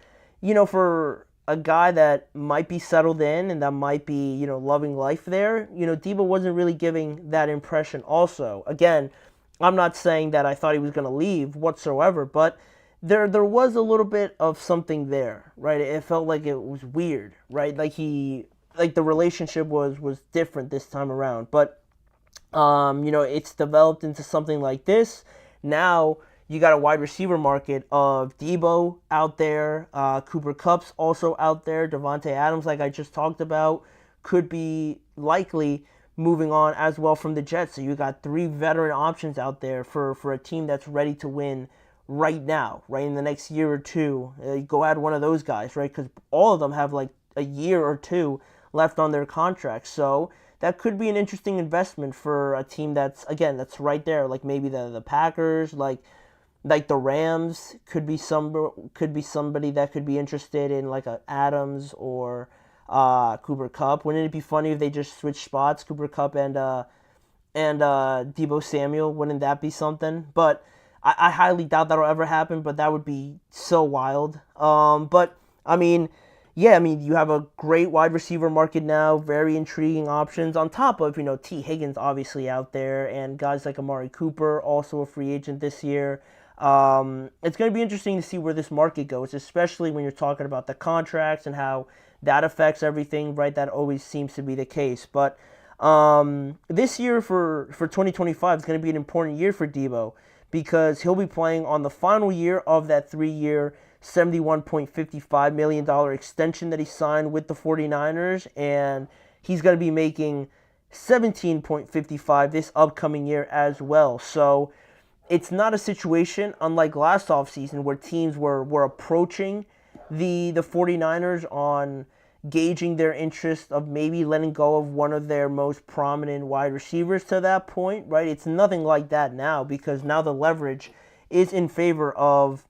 for a guy that might be settled in and that might be, loving life there, Debo wasn't really giving that impression also. Again, I'm not saying that I thought he was going to leave whatsoever, but there was a little bit of something there, right? It felt like it was weird, right? Like the relationship was different this time around. But, it's developed into something like this. Now, you got a wide receiver market of Debo out there, Cooper Kupp's also out there, Devontae Adams, like I just talked about, could be likely moving on as well from the Jets. So you got 3 veteran options out there for a team that's ready to win right now, right in the next year or two. Go add one of those guys, right? Because all of them have like a year or 2 left on their contracts. So that could be an interesting investment for a team that's right there, like maybe the Packers, like the Rams could be somebody that could be interested in like a Adams or Cooper Kupp. Wouldn't it be funny if they just switched spots, Cooper Kupp and Deebo Samuel? Wouldn't that be something? But I highly doubt that'll ever happen. But that would be so wild. But I mean, you have a great wide receiver market now, very intriguing options on top of T. Higgins obviously out there, and guys like Amari Cooper, also a free agent this year. It's going to be interesting to see where this market goes, especially when you're talking about the contracts and how that affects everything, right? That always seems to be the case. But this year for 2025 is going to be an important year for Debo because he'll be playing on the final year of that 3-year, $71.55 million extension that he signed with the 49ers, and he's going to be making $17.55 this upcoming year as well. So it's not a situation unlike last offseason where teams were approaching the 49ers on gauging their interest of maybe letting go of one of their most prominent wide receivers to that point, right? It's nothing like that now because now the leverage is in favor of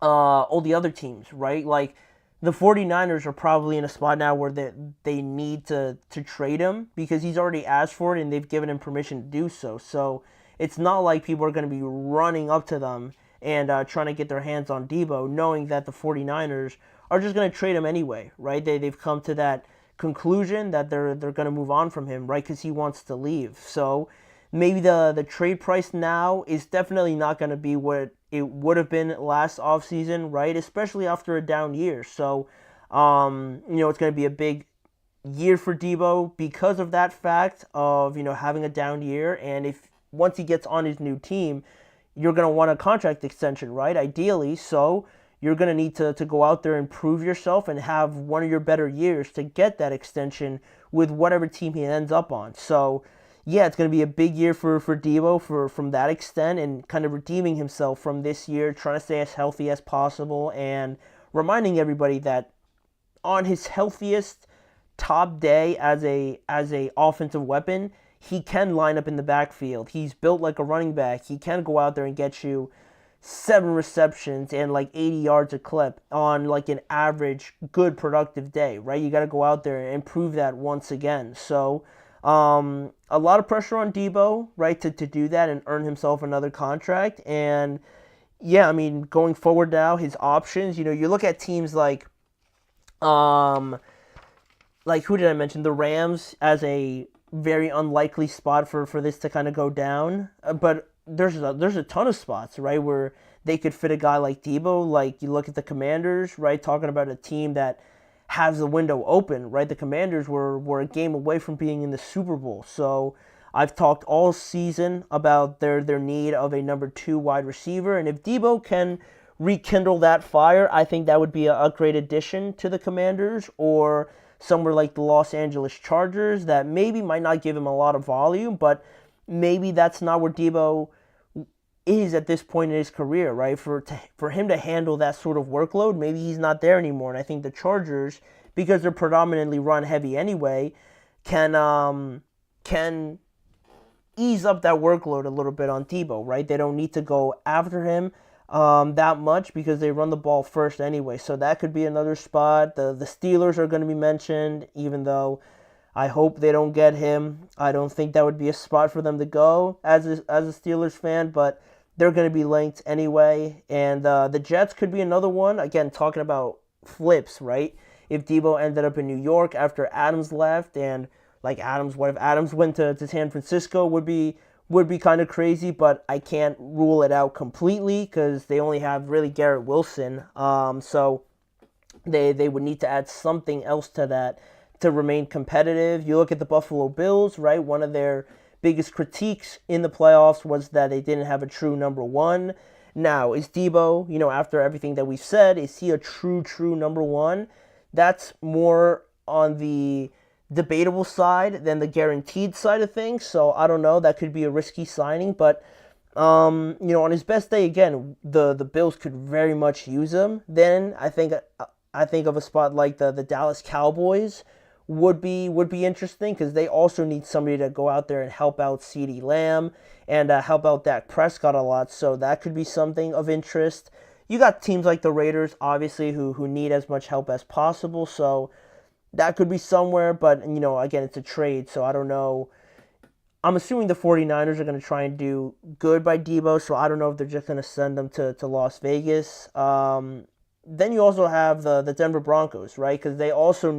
all the other teams, right? Like the 49ers are probably in a spot now where they need to trade him because he's already asked for it and they've given him permission to do so. So it's not like people are going to be running up to them and trying to get their hands on Debo, knowing that the 49ers are just going to trade him anyway, right? They've come to that conclusion that they're going to move on from him, right? Because he wants to leave. So maybe the trade price now is definitely not going to be what it would have been last offseason, right? Especially after a down year. So, it's going to be a big year for Debo because of that fact of, having a down year. And once he gets on his new team, you're going to want a contract extension, right? Ideally. So you're going to need to go out there and prove yourself and have one of your better years to get that extension with whatever team he ends up on. So, yeah, it's going to be a big year for Debo from that extent and kind of redeeming himself from this year, trying to stay as healthy as possible and reminding everybody that on his healthiest top day as a offensive weapon, he can line up in the backfield. He's built like a running back. He can go out there and get you 7 receptions and like 80 yards a clip on like an average good productive day, right? You got to go out there and prove that once again. So a lot of pressure on Debo, right, to do that and earn himself another contract. And yeah, going forward now, his options, you look at teams like who did I mention? The Rams as a very unlikely spot for this to kind of go down. But there's a ton of spots, right, where they could fit a guy like Debo. Like you look at the Commanders, right, talking about a team that has the window open, right? The Commanders were a game away from being in the Super Bowl. So I've talked all season about their need of a number 2 wide receiver. And if Debo can rekindle that fire, I think that would be a great addition to the Commanders or somewhere like the Los Angeles Chargers that maybe might not give him a lot of volume, but maybe that's not where Debo is at this point in his career, right? For him to handle that sort of workload, maybe he's not there anymore. And I think the Chargers, because they're predominantly run heavy anyway, can ease up that workload a little bit on Deebo, right? They don't need to go after him that much because they run the ball first anyway. So that could be another spot. The Steelers are going to be mentioned, even though I hope they don't get him. I don't think that would be a spot for them to go as a Steelers fan, but they're going to be linked anyway. And the Jets could be another one. Again, talking about flips, right? If Deebo ended up in New York after Adams left, and like Adams, what if Adams went to San Francisco, would be kind of crazy, but I can't rule it out completely because they only have really Garrett Wilson. So they would need to add something else to that to remain competitive. You look at the Buffalo Bills, right? One of their biggest critiques in the playoffs was that they didn't have a true number one. Now, is Deebo, after everything that we've said, is he a true number one? That's more on the debatable side than the guaranteed side of things. So I don't know. That could be a risky signing, but on his best day, again, the Bills could very much use him. Then I think of a spot like the Dallas Cowboys would be interesting because they also need somebody to go out there and help out CeeDee Lamb and help out Dak Prescott a lot. So that could be something of interest. You got teams like the Raiders, obviously, who need as much help as possible. So that could be somewhere, but, again, it's a trade, so I don't know. I'm assuming the 49ers are going to try and do good by Deebo, so I don't know if they're just going to send them to Las Vegas. Then you also have the Denver Broncos, right? Because they also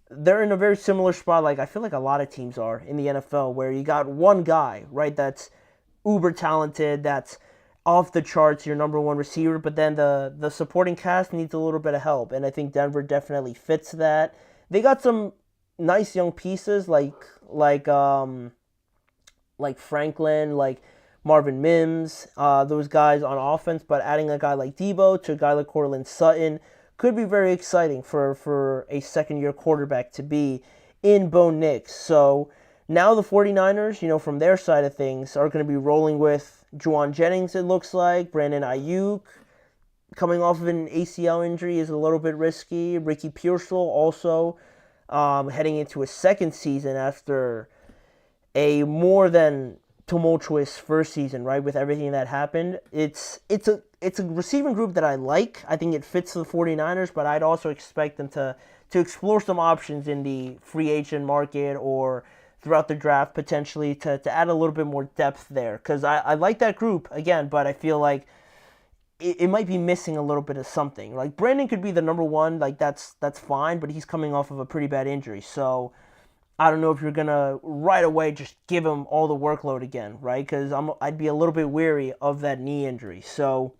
they're in a very similar spot, like I feel like a lot of teams are in the NFL, where you got one guy, right, that's uber talented, that's off the charts, your number one receiver, but then the supporting cast needs a little bit of help, and I think Denver definitely fits that. They got some nice young pieces like Franklin, like Marvin Mims, those guys on offense, but adding a guy like Deebo to a guy like Courtland Sutton could be very exciting for a second-year quarterback to be in Bo Nix. So now the 49ers, from their side of things, are going to be rolling with Juwan Jennings, it looks like. Brandon Ayuk, coming off of an ACL injury, is a little bit risky. Ricky Pearsall also heading into his second season after a more than tumultuous first season, right, with everything that happened. It's a receiving group that I like. I think it fits the 49ers, but I'd also expect them to explore some options in the free agent market or throughout the draft potentially to add a little bit more depth there. Because I like that group, again, but I feel like it might be missing a little bit of something. Like, Brandon could be the number one, like, that's fine, but he's coming off of a pretty bad injury. So I don't know if you're going to right away just give him all the workload again, right? Because I'd be a little bit weary of that knee injury. So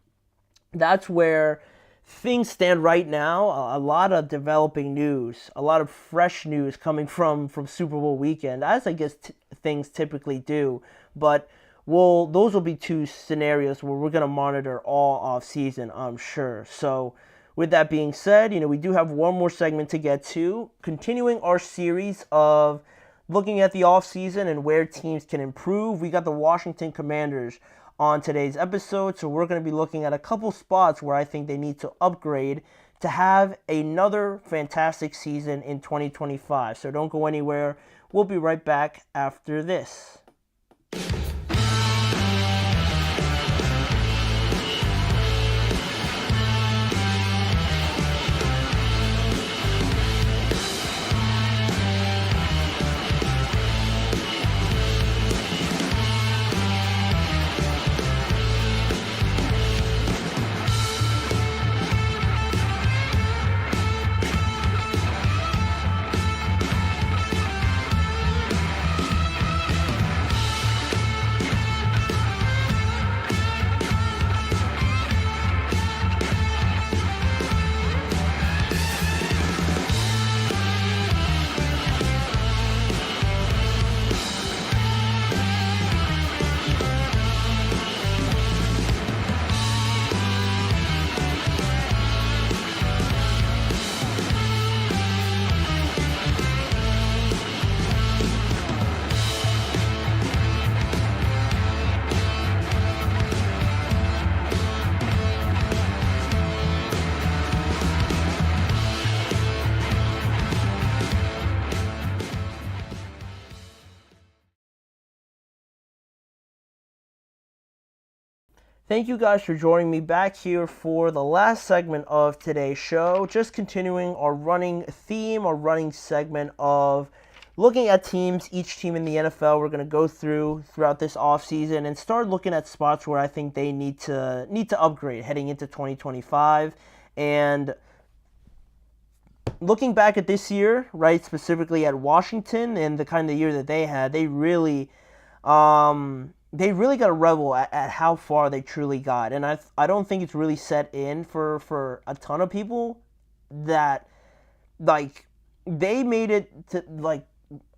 that's where things stand right now. A lot of developing news, a lot of fresh news coming from Super Bowl weekend, as I guess things typically do. But those will be two scenarios where we're going to monitor all off season, I'm sure. So with that being said, we do have one more segment to get to, continuing our series of looking at the off season and where teams can improve. We got the Washington Commanders on today's episode, so we're going to be looking at a couple spots where I think they need to upgrade to have another fantastic season in 2025. So don't go anywhere. We'll be right back after this. Thank you guys for joining me back here for the last segment of today's show. Just continuing our running theme, our running segment of looking at teams, each team in the NFL we're going to go throughout this offseason and start looking at spots where I think they need to upgrade heading into 2025. And looking back at this year, right, specifically at Washington and the kind of year that they had, they really got a revel at how far they truly got. And I don't think it's really set in for a ton of people that, like, they made it to, like,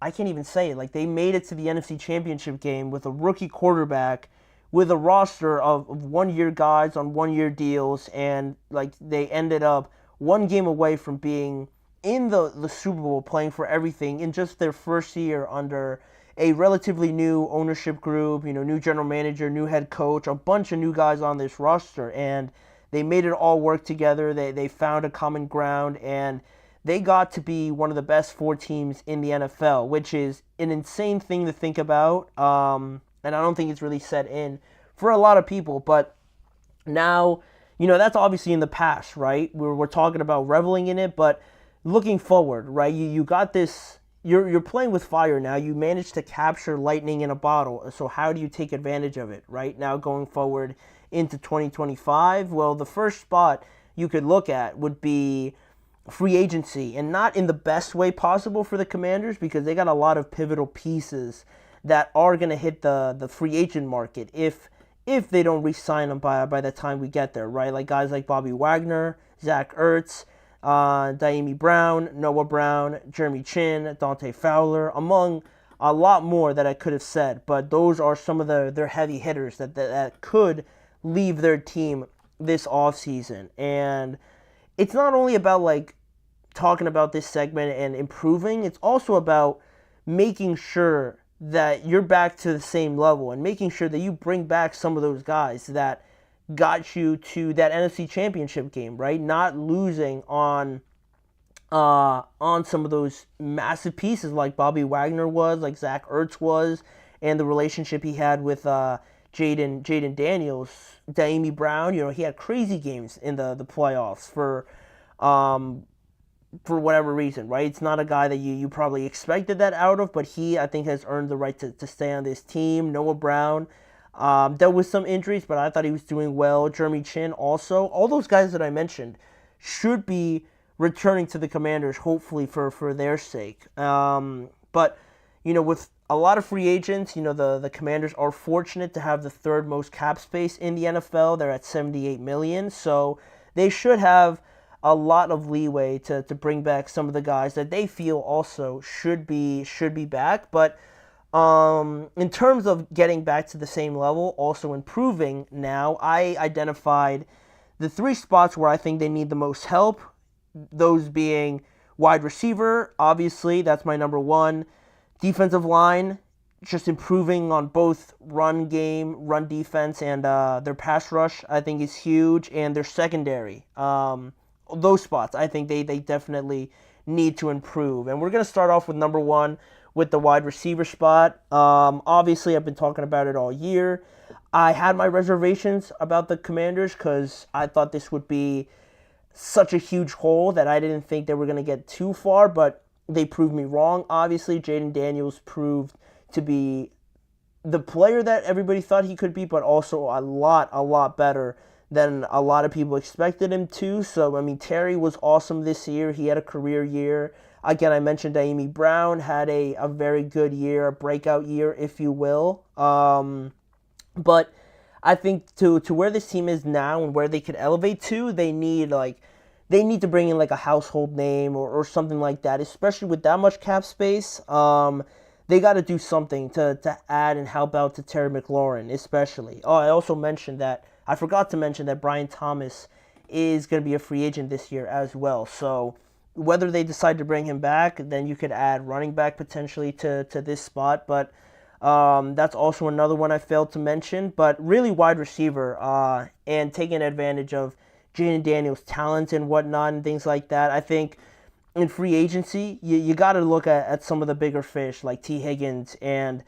I can't even say it. Like, they made it to the NFC Championship game with a rookie quarterback, with a roster of one-year guys on one-year deals, and, like, they ended up one game away from being in the Super Bowl, playing for everything in just their first year under a relatively new ownership group, new general manager, new head coach, a bunch of new guys on this roster, and they made it all work together. They found a common ground, and they got to be one of the best 4 teams in the NFL, which is an insane thing to think about, and I don't think it's really set in for a lot of people. But now, that's obviously in the past, right? We're talking about reveling in it, but looking forward, right? You got this, you're playing with fire now. You managed to capture lightning in a bottle, so how do you take advantage of it, right? Now going forward into 2025, well, the first spot you could look at would be free agency, and not in the best way possible for the Commanders, because they got a lot of pivotal pieces that are going to hit the free agent market if they don't re-sign them by the time we get there, right? Like guys like Bobby Wagner, Zach Ertz, Dyami Brown, Noah Brown, Jeremy Chin, Dante Fowler, among a lot more that I could have said, but those are some of their heavy hitters that could leave their team this offseason. And it's not only about, like, talking about this segment and improving, it's also about making sure that you're back to the same level and making sure that you bring back some of those guys that got you to that NFC Championship game, right? Not losing on some of those massive pieces like Bobby Wagner was, like Zach Ertz was, and the relationship he had with Jaden Daniels. Dyami Brown, he had crazy games in the playoffs for whatever reason, right? It's not a guy that you probably expected that out of, but he, I think, has earned the right to stay on this team. Noah Brown dealt with some injuries, but I thought he was doing well. Jeremy Chin also. All those guys that I mentioned should be returning to the Commanders, hopefully for their sake. But, with a lot of free agents, the Commanders are fortunate to have the 3rd most cap space in the NFL. They're at $78 million, so they should have a lot of leeway to bring back some of the guys that they feel also should be back. But in terms of getting back to the same level, also improving now, I identified the 3 spots where I think they need the most help, those being wide receiver, obviously, that's my number 1. Defensive line, just improving on both run game, run defense, and their pass rush, I think, is huge, and their secondary. Those spots, I think they definitely need to improve. And we're going to start off with number 1 with the wide receiver spot. Obviously, I've been talking about it all year. I had my reservations about the Commanders because I thought this would be such a huge hole that I didn't think they were going to get too far, but they proved me wrong. Obviously, Jaden Daniels proved to be the player that everybody thought he could be, but also a lot better than a lot of people expected him to. So, Terry was awesome this year. He had a career year. Again, I mentioned Dyami Brown had a very good year, a breakout year, if you will. But I think to where this team is now and where they could elevate to, they need to bring in like a household name or something like that, especially with that much cap space. They got to do something to add and help out to Terry McLaurin, especially. Oh, I forgot to mention that Brian Thomas is going to be a free agent this year as well. So whether they decide to bring him back, then you could add running back potentially to this spot. But that's also another one I failed to mention. But really wide receiver and taking advantage of Jaden Daniels' talent and whatnot and things like that. I think in free agency, you got to look at some of the bigger fish like T. Higgins and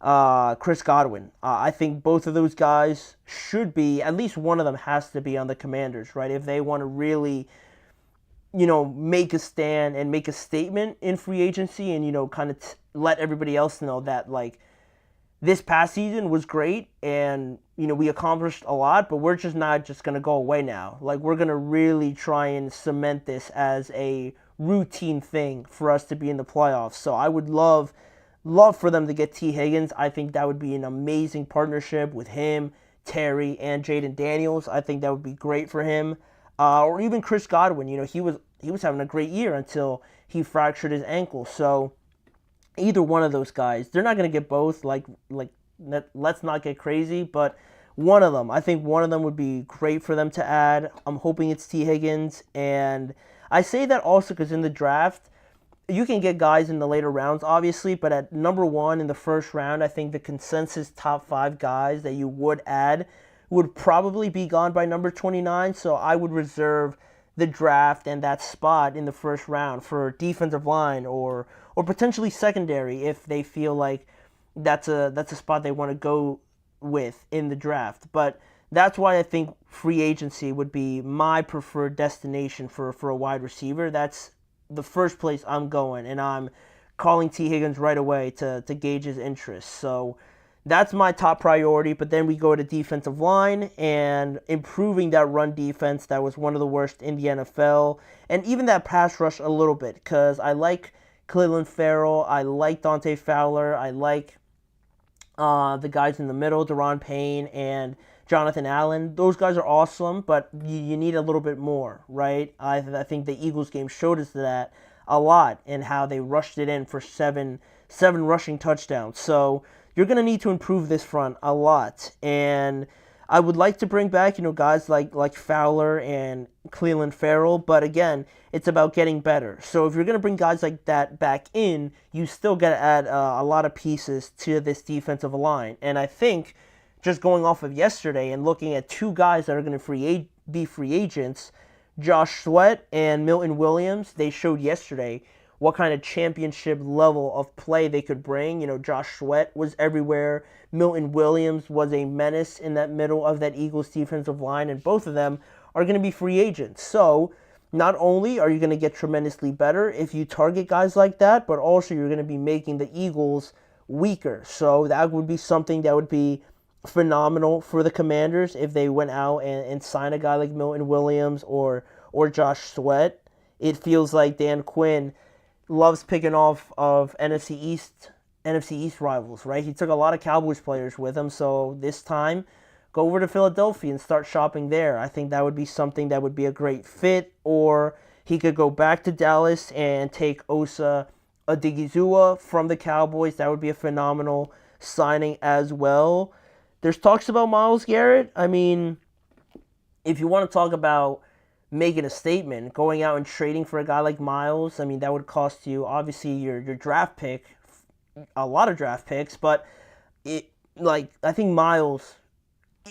Chris Godwin. I think both of those guys should be, at least one of them has to be on the Commanders, right? If they want to really, make a stand and make a statement in free agency and, kind of let everybody else know that, like, this past season was great and, we accomplished a lot, but we're just not just going to go away now. Like, we're going to really try and cement this as a routine thing for us to be in the playoffs. So I would love for them to get T. Higgins. I think that would be an amazing partnership with him, Terry, and Jaden Daniels. I think that would be great for him. Or even Chris Godwin. He was having a great year until he fractured his ankle. So either one of those guys, they're not going to get both. Like let's not get crazy, but one of them, I think one of them would be great for them to add. I'm hoping it's T. Higgins, and I say that also because in the draft, you can get guys in the later rounds, obviously, but at number 1 in the first round, I think the consensus top 5 guys that you would add would probably be gone by number 29, so I would reserve the draft and that spot in the first round for defensive line or potentially secondary if they feel like that's a spot they want to go with in the draft. But that's why I think free agency would be my preferred destination for a wide receiver. That's the first place I'm going, and I'm calling T. Higgins right away to gauge his interest. So that's my top priority, but then we go to defensive line and improving that run defense that was one of the worst in the NFL, and even that pass rush a little bit, because I like Cleveland Farrell, I like Dante Fowler, I like the guys in the middle, Deron Payne and Jonathan Allen. Those guys are awesome, but you need a little bit more, right? I think the Eagles game showed us that a lot in how they rushed it in for seven rushing touchdowns. So you're going to need to improve this front a lot. And I would like to bring back, guys like Fowler and Cleveland Farrell, but again, it's about getting better. So if you're going to bring guys like that back in, you still got to add a lot of pieces to this defensive line. And I think just going off of yesterday and looking at 2 guys that are going to be free agents, Josh Sweat and Milton Williams, they showed yesterday what kind of championship level of play they could bring. Josh Sweat was everywhere. Milton Williams was a menace in that middle of that Eagles defensive line, and both of them are going to be free agents. So not only are you going to get tremendously better if you target guys like that, but also you're going to be making the Eagles weaker. So that would be something that would be phenomenal for the Commanders if they went out and signed a guy like Milton Williams or Josh Sweat. It feels like Dan Quinn loves picking off of NFC East rivals, right? He took a lot of Cowboys players with him, so this time, go over to Philadelphia and start shopping there. I think that would be something that would be a great fit, or he could go back to Dallas and take Osa Odigizua from the Cowboys. That would be a phenomenal signing as well. There's talks about Myles Garrett. I mean, if you want to talk about making a statement, going out and trading for a guy like Myles, I mean, that would cost you, obviously, your draft pick, a lot of draft picks, but I think Myles,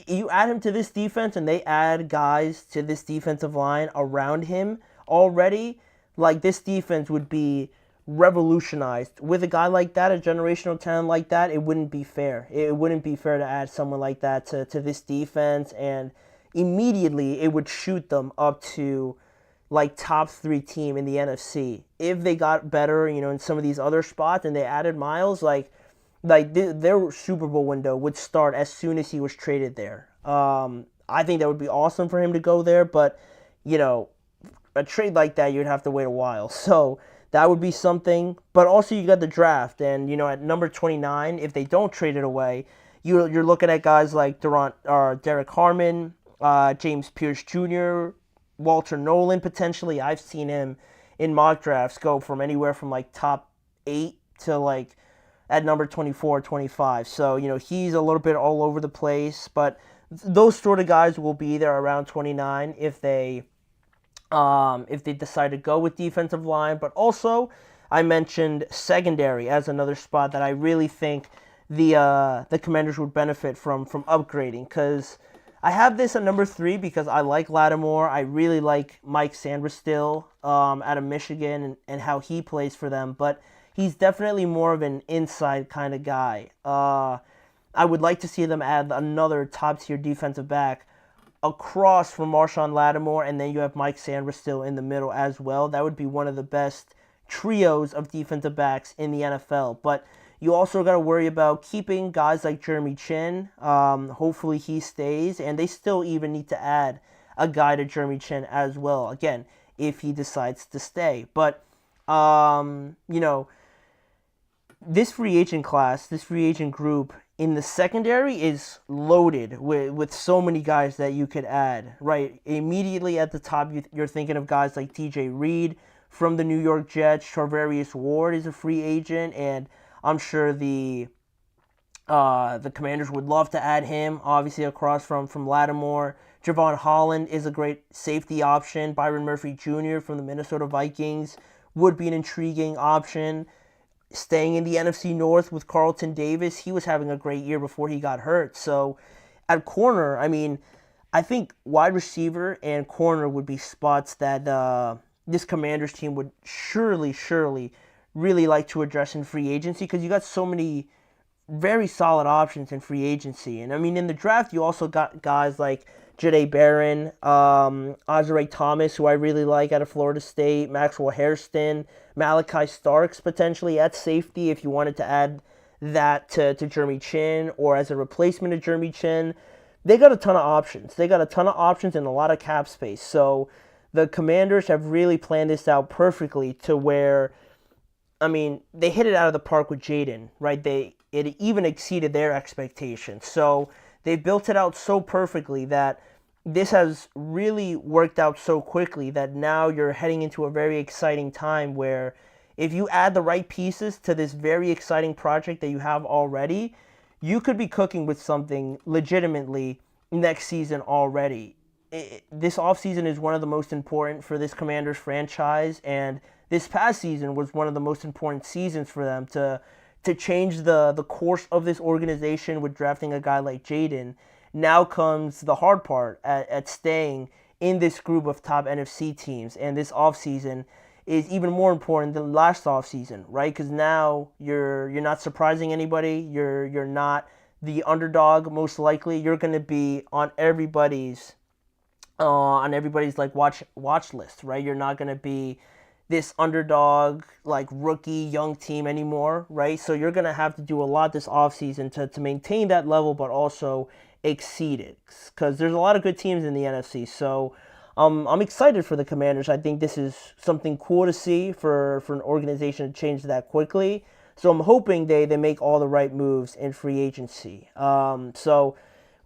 you add him to this defense and they add guys to this defensive line around him already, like, this defense would be revolutionized. With a guy like that, a generational talent like that, it wouldn't be fair. It wouldn't be fair to add someone like that to this defense, and immediately it would shoot them up to like top 3 team in the NFC. If they got better, in some of these other spots and they added Myles, like their Super Bowl window would start as soon as he was traded there. I think that would be awesome for him to go there, but a trade like that, you'd have to wait a while. So that would be something. But also you got the draft, and at number 29, if they don't trade it away, you're looking at guys like Derek Harmon, James Pierce Jr., Walter Nolan potentially. I've seen him in mock drafts go from anywhere from like top 8 to like at number 24, 25. So, he's a little bit all over the place, but those sort of guys will be there around 29 if they decide to go with defensive line. But also, I mentioned secondary as another spot that I really think the Commanders would benefit from upgrading, because I have this at number 3 because I like Lattimore. I really like Mike Sanders still out of Michigan and how he plays for them. But he's definitely more of an inside kind of guy. I would like to see them add another top-tier defensive back across from Marshawn Lattimore, and then you have Mike Sanders still in the middle as well. That would be one of the best trios of defensive backs in the NFL. But you also got to worry about keeping guys like Jeremy Chin. Hopefully he stays, and they still even need to add a guy to Jeremy Chin as well, again, if he decides to stay. But, this free agent class, this free agent group in the secondary is loaded with so many guys that you could add, right? Immediately at the top, you're thinking of guys like TJ Reid from the New York Jets. Charvarius Ward is a free agent, and I'm sure the Commanders would love to add him, obviously, across from Lattimore. Javon Holland is a great safety option. Byron Murphy Jr. from the Minnesota Vikings would be an intriguing option. Staying in the NFC North with Carlton Davis, he was having a great year before he got hurt. So at corner, I think wide receiver and corner would be spots that this Commanders team would surely really like to address in free agency, because you got so many very solid options in free agency. And in the draft, you also got guys like Jahdae Barron, Azareye'h Thomas, who I really like out of Florida State, Maxwell Hairston, Malachi Starks potentially at safety if you wanted to add that to Jeremy Chin or as a replacement of Jeremy Chin. They got a ton of options. They got a ton of options and a lot of cap space. So the Commanders have really planned this out perfectly to where, they hit it out of the park with Jaden, right? It even exceeded their expectations. So they built it out so perfectly that this has really worked out so quickly that now you're heading into a very exciting time where if you add the right pieces to this very exciting project that you have already, you could be cooking with something legitimately next season already. This offseason is one of the most important for this Commanders franchise, and this past season was one of the most important seasons for them to change the course of this organization with drafting a guy like Jaden. Now comes the hard part at staying in this group of top NFC teams, and this offseason is even more important than last offseason, right? Because now you're not surprising anybody. You're not the underdog, most likely. You're going to be on everybody's like watch list, right? You're not going to be this underdog, like rookie, young team anymore, right? So you're going to have to do a lot this offseason to maintain that level, but also exceed it, because there's a lot of good teams in the NFC. So I'm excited for the Commanders. I think this is something cool to see for an organization to change that quickly. So I'm hoping they make all the right moves in free agency. So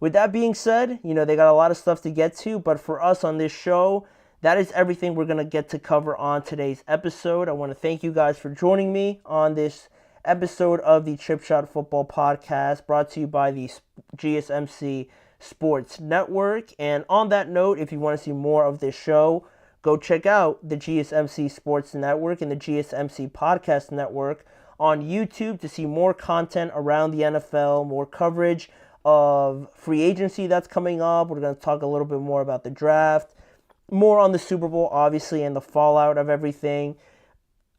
with that being said, they got a lot of stuff to get to, but for us on this show, that is everything we're going to get to cover on today's episode. I want to thank you guys for joining me on this episode of the Chip Shot Football Podcast, brought to you by the GSMC Sports Network. And on that note, if you want to see more of this show, go check out the GSMC Sports Network and the GSMC Podcast Network on YouTube to see more content around the NFL, more coverage of free agency that's coming up. We're going to talk a little bit more about the draft, more on the Super Bowl, obviously, and the fallout of everything.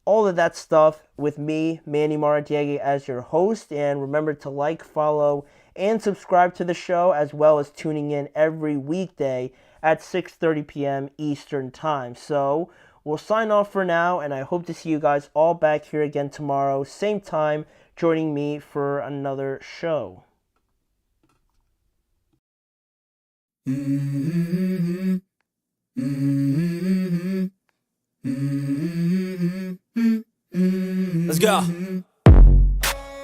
All of that stuff with me, Manny Maradiaga, as your host. And remember to like, follow, and subscribe to the show, as well as tuning in every weekday at 6:30 p.m. Eastern Time. So we'll sign off for now, and I hope to see you guys all back here again tomorrow, same time, joining me for another show. Mm-hmm. Mm-hmm. Mm-hmm. Let's go.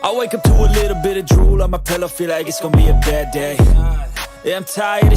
I wake up to a little bit of drool on my pillow, feel like it's gonna be a bad day. Yeah, I'm tired of